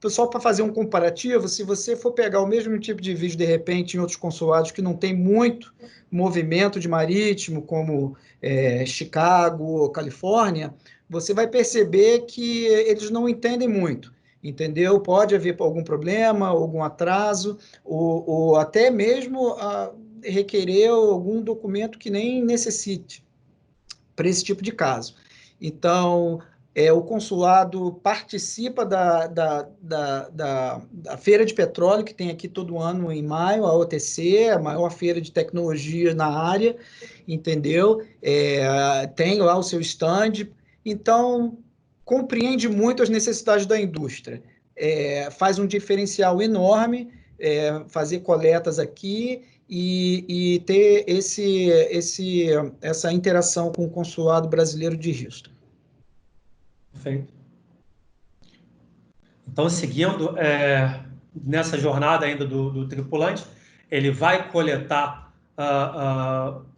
Só para fazer um comparativo, se você for pegar o mesmo tipo de vídeo, de repente, em outros consulados que não tem muito movimento de marítimo, como Chicago, Califórnia, você vai perceber que eles não entendem muito, entendeu? Pode haver algum problema, algum atraso, ou até mesmo requerer algum documento que nem necessite para esse tipo de caso. Então, o consulado participa da Feira de Petróleo, que tem aqui todo ano em maio, a OTC, a maior feira de tecnologia na área, entendeu? Tem lá o seu stand. Então, compreende muito as necessidades da indústria. Faz um diferencial enorme fazer coletas aqui e ter essa interação com o consulado brasileiro de Houston. Perfeito. Então, seguindo nessa jornada ainda do tripulante, ele vai coletar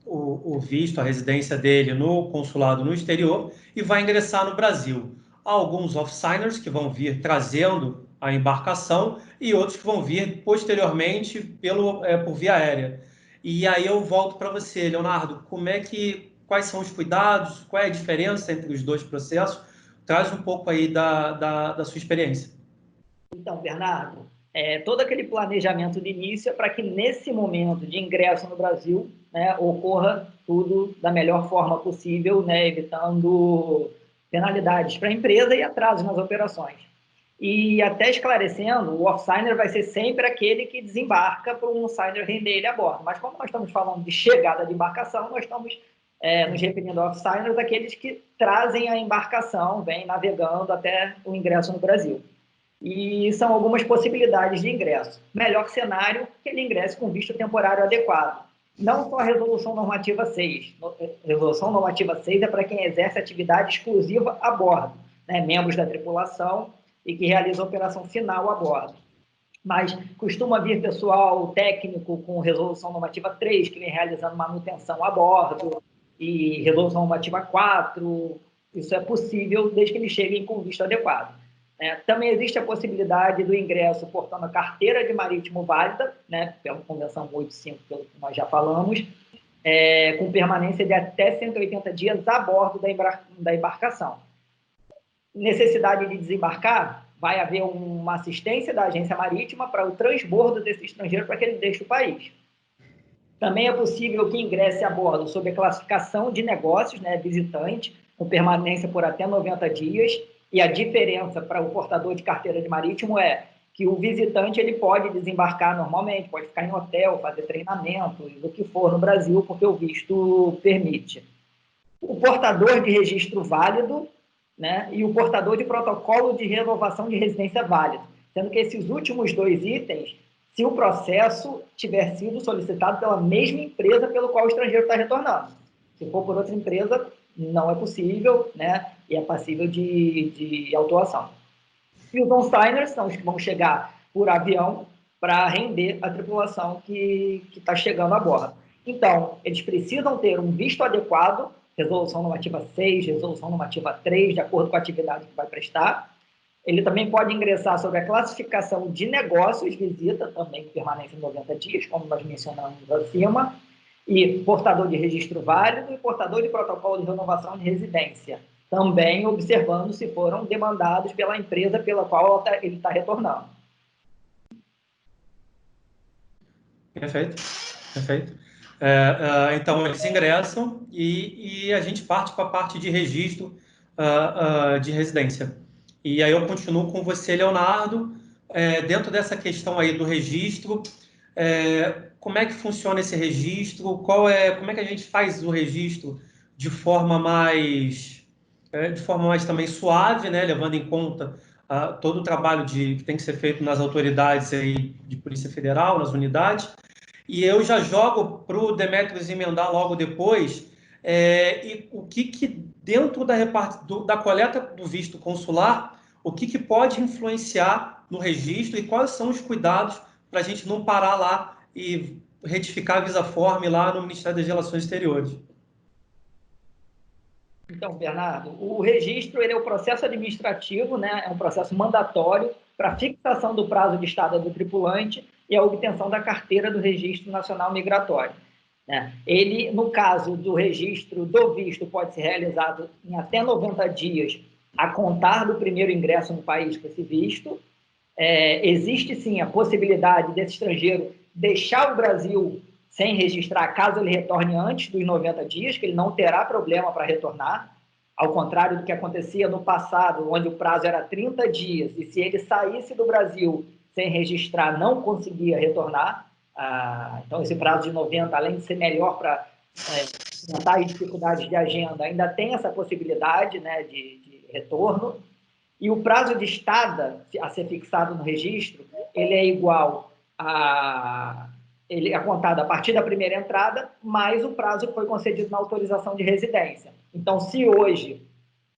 o visto, a residência dele no consulado no exterior e vai ingressar no Brasil. Há alguns off-signers que vão vir trazendo a embarcação e outros que vão vir posteriormente por via aérea. E aí eu volto para você, Leonardo, quais são os cuidados, qual é a diferença entre os dois processos? Traz um pouco aí da sua experiência. Então, Bernardo, todo aquele planejamento de início é para que nesse momento de ingresso no Brasil, né, ocorra tudo da melhor forma possível, né, evitando penalidades para a empresa e atrasos nas operações. E até esclarecendo, o off-signer vai ser sempre aquele que desembarca para um signer render ele a bordo. Mas como nós estamos falando de chegada de embarcação, nós estamos nos referindo a off-signers, aqueles que trazem a embarcação, vêm navegando até o ingresso no Brasil. E são algumas possibilidades de ingresso. Melhor cenário, que ele ingresse com visto temporário adequado. Não só a Resolução Normativa 6. Resolução Normativa 6 é para quem exerce atividade exclusiva a bordo, né, membros da tripulação e que realiza a operação final a bordo. Mas costuma vir pessoal técnico com Resolução Normativa 3, que vem realizando manutenção a bordo, e Resolução Normativa 4, isso é possível desde que eles cheguem com visto adequado. Também existe a possibilidade do ingresso portando a carteira de marítimo válida, né, pela Convenção 185, pelo que nós já falamos, com permanência de até 180 dias a bordo da embarcação. Necessidade de desembarcar, vai haver uma assistência da agência marítima para o transbordo desse estrangeiro para que ele deixe o país. Também é possível que ingresse a bordo sob a classificação de negócios, né, visitante, com permanência por até 90 dias, e a diferença para o portador de carteira de marítimo é que o visitante ele pode desembarcar normalmente, pode ficar em hotel, fazer treinamento, o que for no Brasil, porque o visto permite. O portador de registro válido, né, e o portador de protocolo de renovação de residência válido, sendo que esses últimos dois itens, se o processo tiver sido solicitado pela mesma empresa pelo qual o estrangeiro está retornando. Se for por outra empresa, não é possível, né, e é passível de autuação. E os on-signers são os que vão chegar por avião para render a tripulação que está chegando a bordo. Então, eles precisam ter um visto adequado, Resolução Normativa 6, Resolução Normativa 3, de acordo com a atividade que vai prestar. Ele também pode ingressar sobre a classificação de negócios, visita também que permanece em 90 dias, como nós mencionamos acima, e portador de registro válido e portador de protocolo de renovação de residência, também observando se foram demandados pela empresa pela qual ele está retornando. Perfeito, perfeito. Então, eles ingressam e a gente parte para a parte de registro de residência. E aí eu continuo com você, Leonardo, dentro dessa questão aí do registro, como é que funciona esse registro? Como é que a gente faz o registro de forma mais também suave, né? Levando em conta todo o trabalho que tem que ser feito nas autoridades aí de Polícia Federal, nas unidades. E eu já jogo para o Demetrios emendar logo depois, e o que dentro da coleta do visto consular, o que pode influenciar no registro e quais são os cuidados para a gente não parar lá e retificar a Visaform lá no Ministério das Relações Exteriores. Então, Bernardo, o registro ele é o processo administrativo, né? É um processo mandatório para a fixação do prazo de estada do tripulante e a obtenção da carteira do Registro Nacional Migratório, né? Ele, no caso do registro do visto, pode ser realizado em até 90 dias a contar do primeiro ingresso no país com esse visto. Existe, sim, a possibilidade desse estrangeiro deixar o Brasil sem registrar, caso ele retorne antes dos 90 dias, que ele não terá problema para retornar, ao contrário do que acontecia no passado, onde o prazo era 30 dias, e se ele saísse do Brasil sem registrar, não conseguia retornar. Então, esse prazo de 90, além de ser melhor para enfrentar as dificuldades de agenda, ainda tem essa possibilidade, né, de retorno. E o prazo de estada a ser fixado no registro, ele é igual ele é contado a partir da primeira entrada, mais o prazo que foi concedido na autorização de residência. Então, se hoje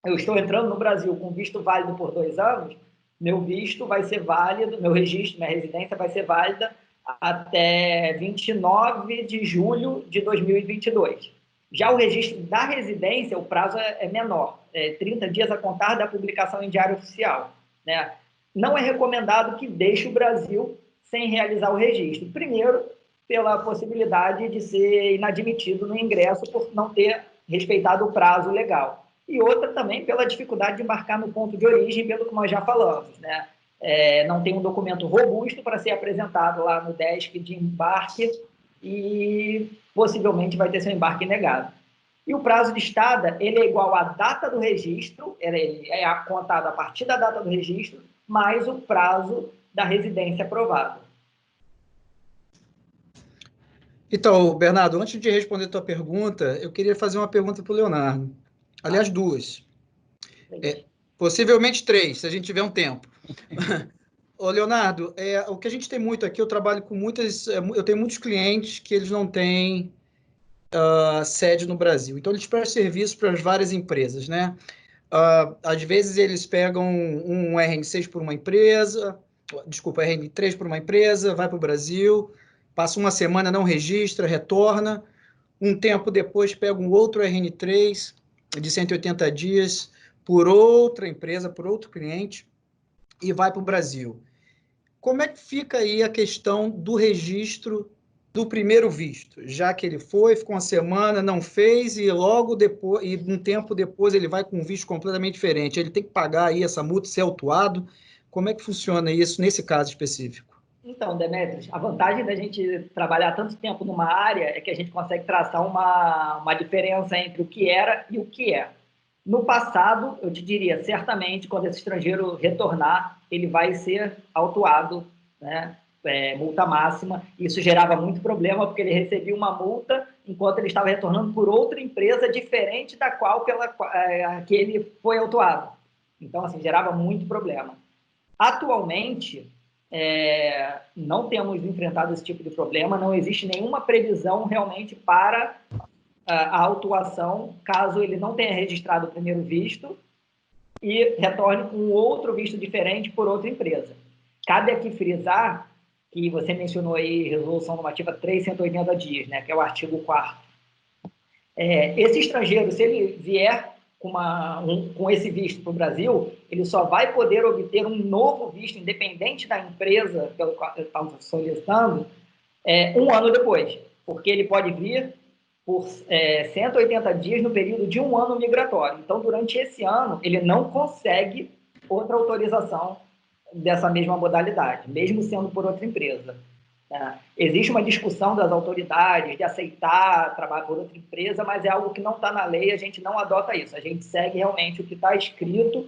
eu estou entrando no Brasil com visto válido por 2 anos, meu visto vai ser válido, meu registro, minha residência vai ser válida até 29 de julho de 2022. Já o registro da residência, o prazo é menor, 30 dias a contar da publicação em Diário Oficial, né? Não é recomendado que deixe o Brasil sem realizar o registro. Primeiro, pela possibilidade de ser inadmitido no ingresso por não ter respeitado o prazo legal. E outra também pela dificuldade de embarcar no ponto de origem, pelo que nós já falamos, né? Não tem um documento robusto para ser apresentado lá no desk de embarque e possivelmente vai ter seu embarque negado. E o prazo de estada, ele é igual à data do registro, ele é contado a partir da data do registro, mais o prazo da residência aprovada. Então, Bernardo, antes de responder a tua pergunta, eu queria fazer uma pergunta para o Leonardo. Aliás, 2. Possivelmente 3, se a gente tiver um tempo. Ô, Leonardo, o que a gente tem muito aqui, eu trabalho com eu tenho muitos clientes que eles não têm sede no Brasil. Então, eles prestam serviço para as várias empresas, né? Às vezes, eles pegam um RN6 por uma empresa, RN3 por uma empresa, vai para o Brasil, passa uma semana, não registra, retorna. Um tempo depois, pega um outro RN3 de 180 dias por outra empresa, por outro cliente, e vai para o Brasil. Como é que fica aí a questão do registro do primeiro visto? Já que ele ficou uma semana, não fez, e logo depois, e um tempo depois, ele vai com um visto completamente diferente. Ele tem que pagar aí essa multa, ser autuado. Como é que funciona isso nesse caso específico? Então, Demetrios, a vantagem da gente trabalhar tanto tempo numa área é que a gente consegue traçar uma diferença entre o que era e o que é. No passado, eu te diria, certamente, quando esse estrangeiro retornar, ele vai ser autuado, né? Multa máxima. Isso gerava muito problema, porque ele recebia uma multa enquanto ele estava retornando por outra empresa diferente da qual que ele foi autuado. Então, assim, gerava muito problema. Atualmente, não temos enfrentado esse tipo de problema, não existe nenhuma previsão realmente para a autuação, caso ele não tenha registrado o primeiro visto e retorne com outro visto diferente por outra empresa. Cabe aqui frisar que você mencionou aí Resolução Normativa 380 dias, né, que é o artigo 4º. Esse estrangeiro, se ele vier com esse visto para o Brasil, ele só vai poder obter um novo visto, independente da empresa pelo qual ele está solicitando, 1 ano depois, porque ele pode vir por 180 dias no período de 1 ano migratório. Então, durante esse ano, ele não consegue outra autorização dessa mesma modalidade, mesmo sendo por outra empresa. Existe uma discussão das autoridades de aceitar trabalho por outra empresa, mas é algo que não está na lei, a gente não adota isso. A gente segue realmente o que está escrito,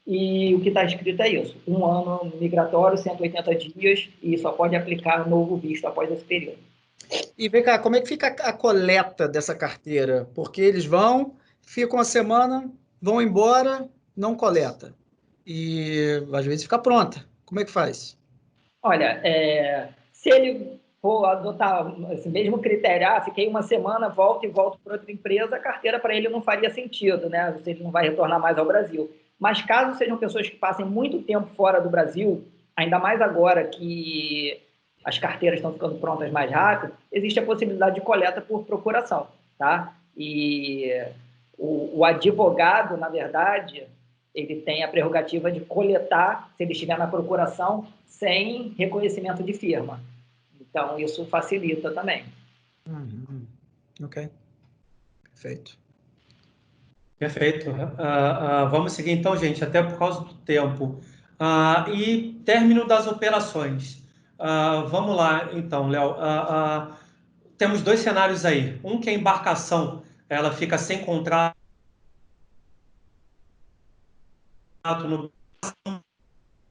e o que está escrito é isso: 1 ano migratório, 180 dias, e só pode aplicar um novo visto após esse período. E vem cá, como é que fica a coleta dessa carteira? Porque eles ficam uma semana, vão embora, não coleta. E às vezes fica pronta. Como é que faz? Olha, se ele for adotar esse mesmo critério, fiquei uma semana, volto para outra empresa, a carteira para ele não faria sentido, né? Se ele não vai retornar mais ao Brasil. mas caso sejam pessoas que passem muito tempo fora do Brasil, ainda mais agora que as carteiras estão ficando prontas mais rápido, existe a possibilidade de coleta por procuração, tá? E o advogado, na verdade, ele tem a prerrogativa de coletar, se ele estiver na procuração, sem reconhecimento de firma. Então, isso facilita também. Ok. Perfeito. Perfeito. Vamos seguir então, gente, até por causa do tempo. E término das operações. Vamos lá, então, Léo. Temos dois cenários aí. Um que a embarcação ela fica sem contrato no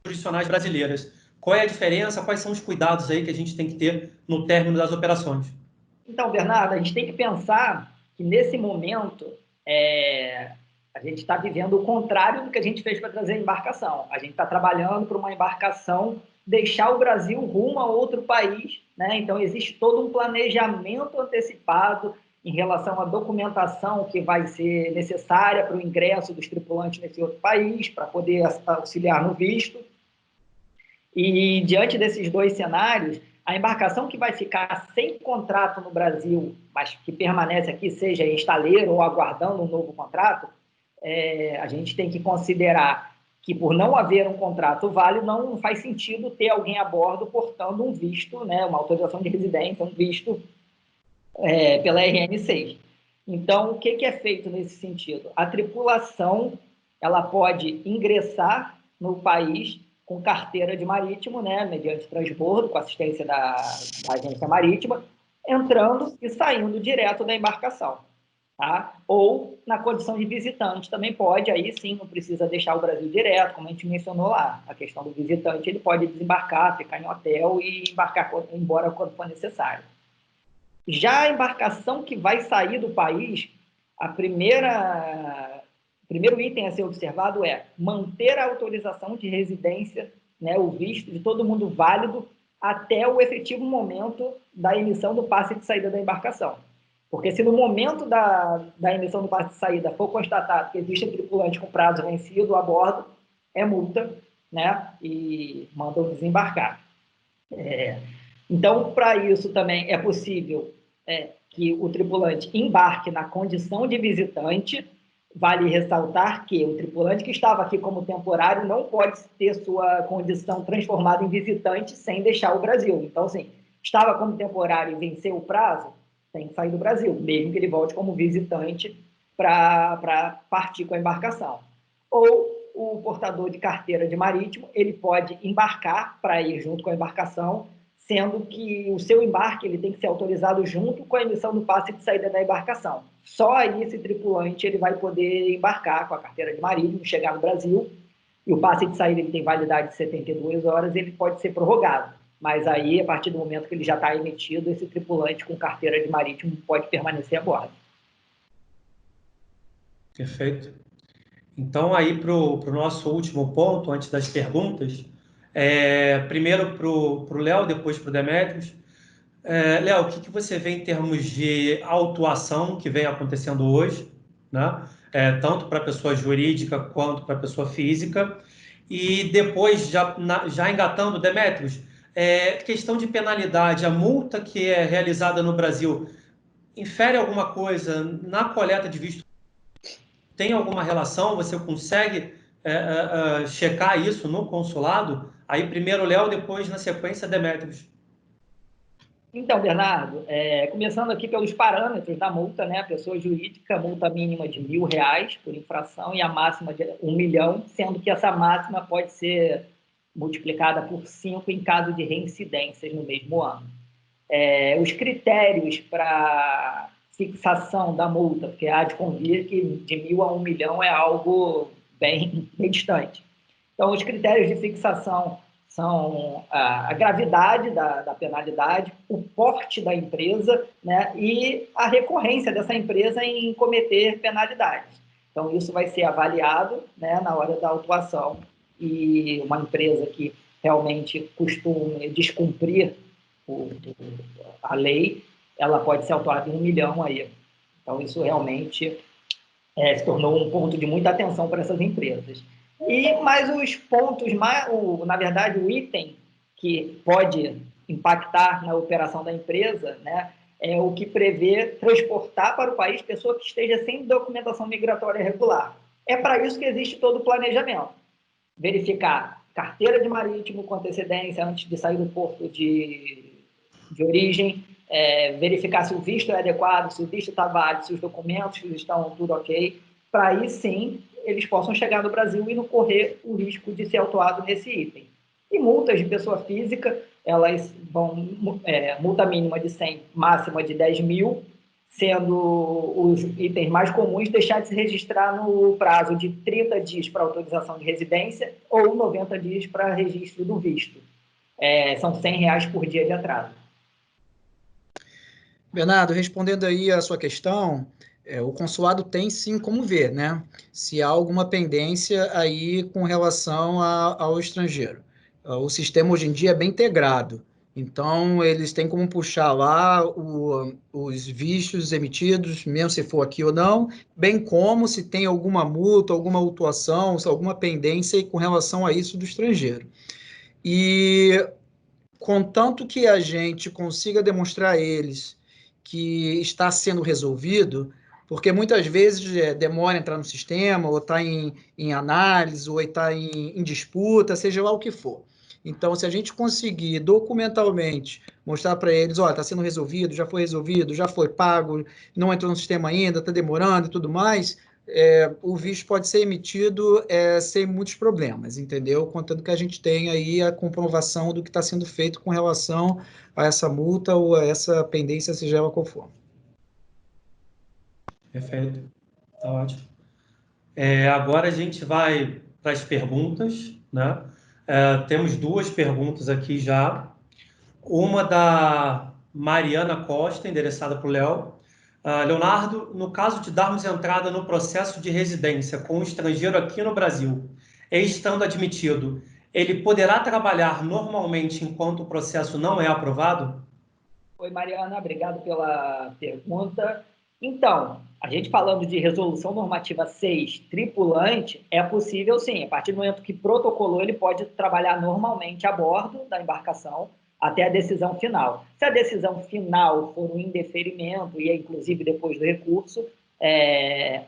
jurisdicionais brasileiras. Qual é a diferença? Quais são os cuidados aí que a gente tem que ter no término das operações? Então, Bernardo, a gente tem que pensar que, nesse momento, a gente está vivendo o contrário do que a gente fez para trazer a embarcação. A gente está trabalhando para uma embarcação deixar o Brasil rumo a outro país, né? Então, existe todo um planejamento antecipado em relação à documentação que vai ser necessária para o ingresso dos tripulantes nesse outro país, para poder auxiliar no visto. E, diante desses dois cenários, a embarcação que vai ficar sem contrato no Brasil, mas que permanece aqui, seja em estaleiro ou aguardando um novo contrato, a gente tem que considerar que, por não haver um contrato válido, não faz sentido ter alguém a bordo portando um visto, né, uma autorização de residência, um visto pela RN6. Então, o que é feito nesse sentido? A tripulação ela pode ingressar no país com carteira de marítimo, né, mediante transbordo, com assistência da agência marítima, entrando e saindo direto da embarcação. Tá? Ou na condição de visitante também pode, aí sim, não precisa deixar o Brasil direto, como a gente mencionou lá. A questão do visitante, ele pode desembarcar, ficar em hotel e embarcar embora quando for necessário. Já a embarcação que vai sair do país, o primeiro item a ser observado é manter a autorização de residência, né, o visto de todo mundo válido até o efetivo momento da emissão do passe de saída da embarcação. Porque se no momento da emissão do passe de saída for constatado que existe um tripulante com prazo vencido a bordo, é multa, né, e mandam desembarcar. Então, para isso também é possível que o tripulante embarque na condição de visitante. Vale ressaltar que o tripulante que estava aqui como temporário não pode ter sua condição transformada em visitante sem deixar o Brasil. Então, assim, estava como temporário e venceu o prazo, tem que sair do Brasil, mesmo que ele volte como visitante para partir com a embarcação. Ou o portador de carteira de marítimo, ele pode embarcar para ir junto com a embarcação, sendo que o seu embarque ele tem que ser autorizado junto com a emissão do passe de saída da embarcação. Só aí esse tripulante ele vai poder embarcar com a carteira de marítimo, chegar no Brasil, e o passe de saída ele tem validade de 72 horas, ele pode ser prorrogado. Mas aí, a partir do momento que ele já está emitido, esse tripulante com carteira de marítimo pode permanecer a bordo. Perfeito. Então, aí para o nosso último ponto, antes das perguntas, primeiro para o Léo, depois para o Demetrios. Léo, o que você vê em termos de autuação que vem acontecendo hoje, né? Tanto para a pessoa jurídica quanto para a pessoa física? E depois, já engatando, Demetrios, questão de penalidade, a multa que é realizada no Brasil infere alguma coisa na coleta de visto? Tem alguma relação? Você consegue checar isso no consulado? Aí primeiro Léo, depois na sequência Demetrios. Então, Bernardo, começando aqui pelos parâmetros da multa, né? A pessoa jurídica, multa mínima de R$ 1.000 por infração e a máxima de 1 milhão, sendo que essa máxima pode ser multiplicada por 5 em caso de reincidências no mesmo ano. Os critérios para fixação da multa, porque há de convir que de 1.000 a 1 milhão é algo bem distante. Então, os critérios de fixação são a gravidade da penalidade, o porte da empresa, né, e a recorrência dessa empresa em cometer penalidades. Então, isso vai ser avaliado, né, na hora da autuação, e uma empresa que realmente costuma descumprir a lei, ela pode ser autuada em 1 milhão aí. Então, isso realmente se tornou um ponto de muita atenção para essas empresas. Mas os pontos, na verdade, o item que pode impactar na operação da empresa, né, é o que prevê transportar para o país pessoa que esteja sem documentação migratória regular. É para isso que existe todo o planejamento. Verificar carteira de marítimo com antecedência antes de sair do porto de origem, verificar se o visto é adequado, se o visto está válido, se os documentos estão tudo ok, para aí sim eles possam chegar no Brasil e não correr o risco de ser autuado nesse item. E multas de pessoa física, elas vão, multa mínima de 100, máxima de 10 mil, sendo os itens mais comuns deixar de se registrar no prazo de 30 dias para autorização de residência ou 90 dias para registro do visto. São R$100 por dia de atraso. Bernardo, respondendo aí a sua questão, o consulado tem sim como ver, né? Se há alguma pendência aí com relação ao estrangeiro. O sistema hoje em dia é bem integrado, então eles têm como puxar lá os vistos emitidos, mesmo se for aqui ou não, bem como se tem alguma multa, alguma autuação, alguma pendência com relação a isso do estrangeiro. E contanto que a gente consiga demonstrar a eles que está sendo resolvido, porque muitas vezes demora a entrar no sistema, ou está em análise, ou está em disputa, seja lá o que for. Então, se a gente conseguir documentalmente mostrar para eles, olha, está sendo resolvido, já foi pago, não entrou no sistema ainda, está demorando e tudo mais, o visto pode ser emitido sem muitos problemas, entendeu? Contanto que a gente tenha aí a comprovação do que está sendo feito com relação a essa multa ou a essa pendência, seja ela qual for. Perfeito, tá ótimo. Agora a gente vai para as perguntas, né? Temos duas perguntas aqui já. Uma da Mariana Costa, endereçada para o Léo. Leonardo, no caso de darmos entrada no processo de residência com um estrangeiro aqui no Brasil, estando admitido, ele poderá trabalhar normalmente enquanto o processo não é aprovado? Oi, Mariana, obrigado pela pergunta. Então, a gente falando de resolução normativa 6, tripulante, é possível sim, a partir do momento que protocolou, ele pode trabalhar normalmente a bordo da embarcação até a decisão final. Se a decisão final for um indeferimento, e inclusive depois do recurso,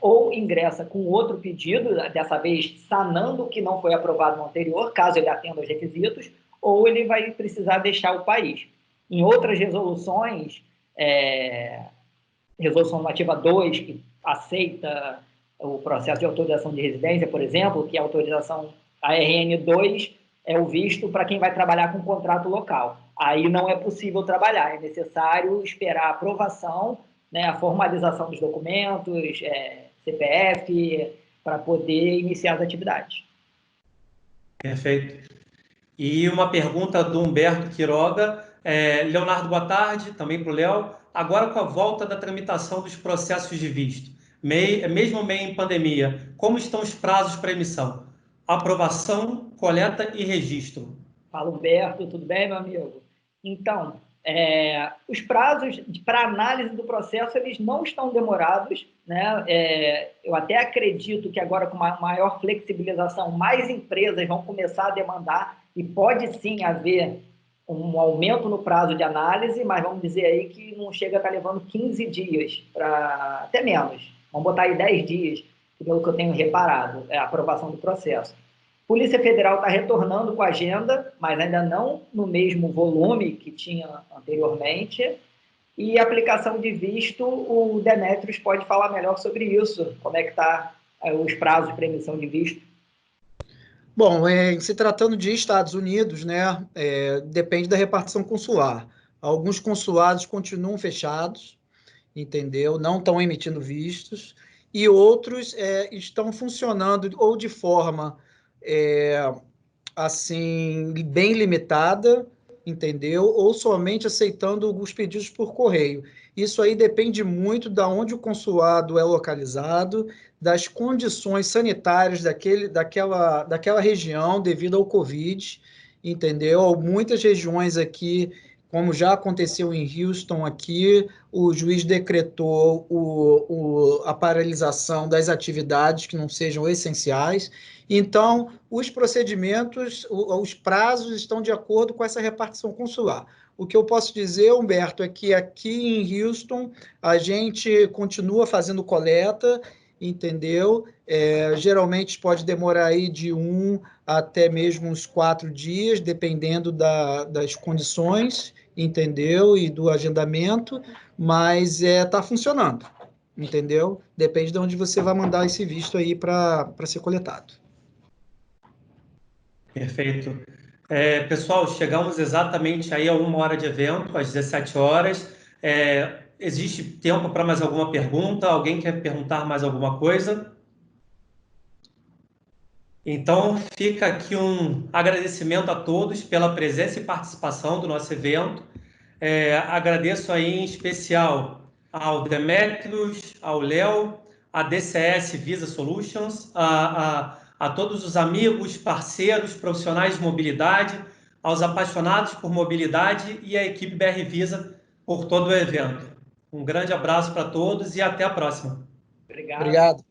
ou ingressa com outro pedido, dessa vez sanando o que não foi aprovado no anterior, caso ele atenda aos requisitos, ou ele vai precisar deixar o país. Em outras resoluções, resolução normativa 2, que aceita o processo de autorização de residência, por exemplo, que a autorização, a RN2, é o visto para quem vai trabalhar com contrato local. Aí não é possível trabalhar, é necessário esperar a aprovação, né, a formalização dos documentos, CPF, para poder iniciar as atividades. Perfeito. E uma pergunta do Humberto Quiroga. Leonardo, boa tarde, também para o Léo. Agora, com a volta da tramitação dos processos de visto, mesmo meio em pandemia, como estão os prazos para emissão? Aprovação, coleta e registro. Fala, Humberto, tudo bem, meu amigo? Então, os prazos para análise do processo, eles não estão demorados, né? Eu até acredito que agora, com uma maior flexibilização, mais empresas vão começar a demandar e pode sim haver um aumento no prazo de análise, mas vamos dizer aí que não chega a estar levando 15 dias, até menos. Vamos botar aí 10 dias, pelo que eu tenho reparado, a aprovação do processo. Polícia Federal está retornando com a agenda, mas ainda não no mesmo volume que tinha anteriormente. E aplicação de visto, o Demetrios pode falar melhor sobre isso, como é que está os prazos para emissão de visto. Bom, se tratando de Estados Unidos, né, depende da repartição consular. Alguns consulados continuam fechados, entendeu? Não estão emitindo vistos, e outros estão funcionando ou de forma assim, bem limitada, entendeu? Ou somente aceitando os pedidos por correio. Isso aí depende muito de onde o consulado é localizado, das condições sanitárias daquela região devido ao Covid, entendeu? Muitas regiões aqui como já aconteceu em Houston aqui, o juiz decretou a paralisação das atividades que não sejam essenciais. Então, os procedimentos, os prazos estão de acordo com essa repartição consular. O que eu posso dizer, Humberto, é que aqui em Houston a gente continua fazendo coleta, entendeu? Geralmente pode demorar aí de 1 até mesmo uns 4 dias, dependendo das condições, entendeu? E do agendamento, mas está funcionando, entendeu? Depende de onde você vai mandar esse visto aí para ser coletado. Perfeito. Pessoal, chegamos exatamente aí a 1 hora de evento, às 17 horas. Existe tempo para mais alguma pergunta? Alguém quer perguntar mais alguma coisa? Então, fica aqui um agradecimento a todos pela presença e participação do nosso evento. Agradeço aí em especial ao Demetrios, ao Léo, à DCS Visa Solutions, a todos os amigos, parceiros, profissionais de mobilidade, aos apaixonados por mobilidade e à equipe BR Visa por todo o evento. Um grande abraço para todos e até a próxima. Obrigado. Obrigado.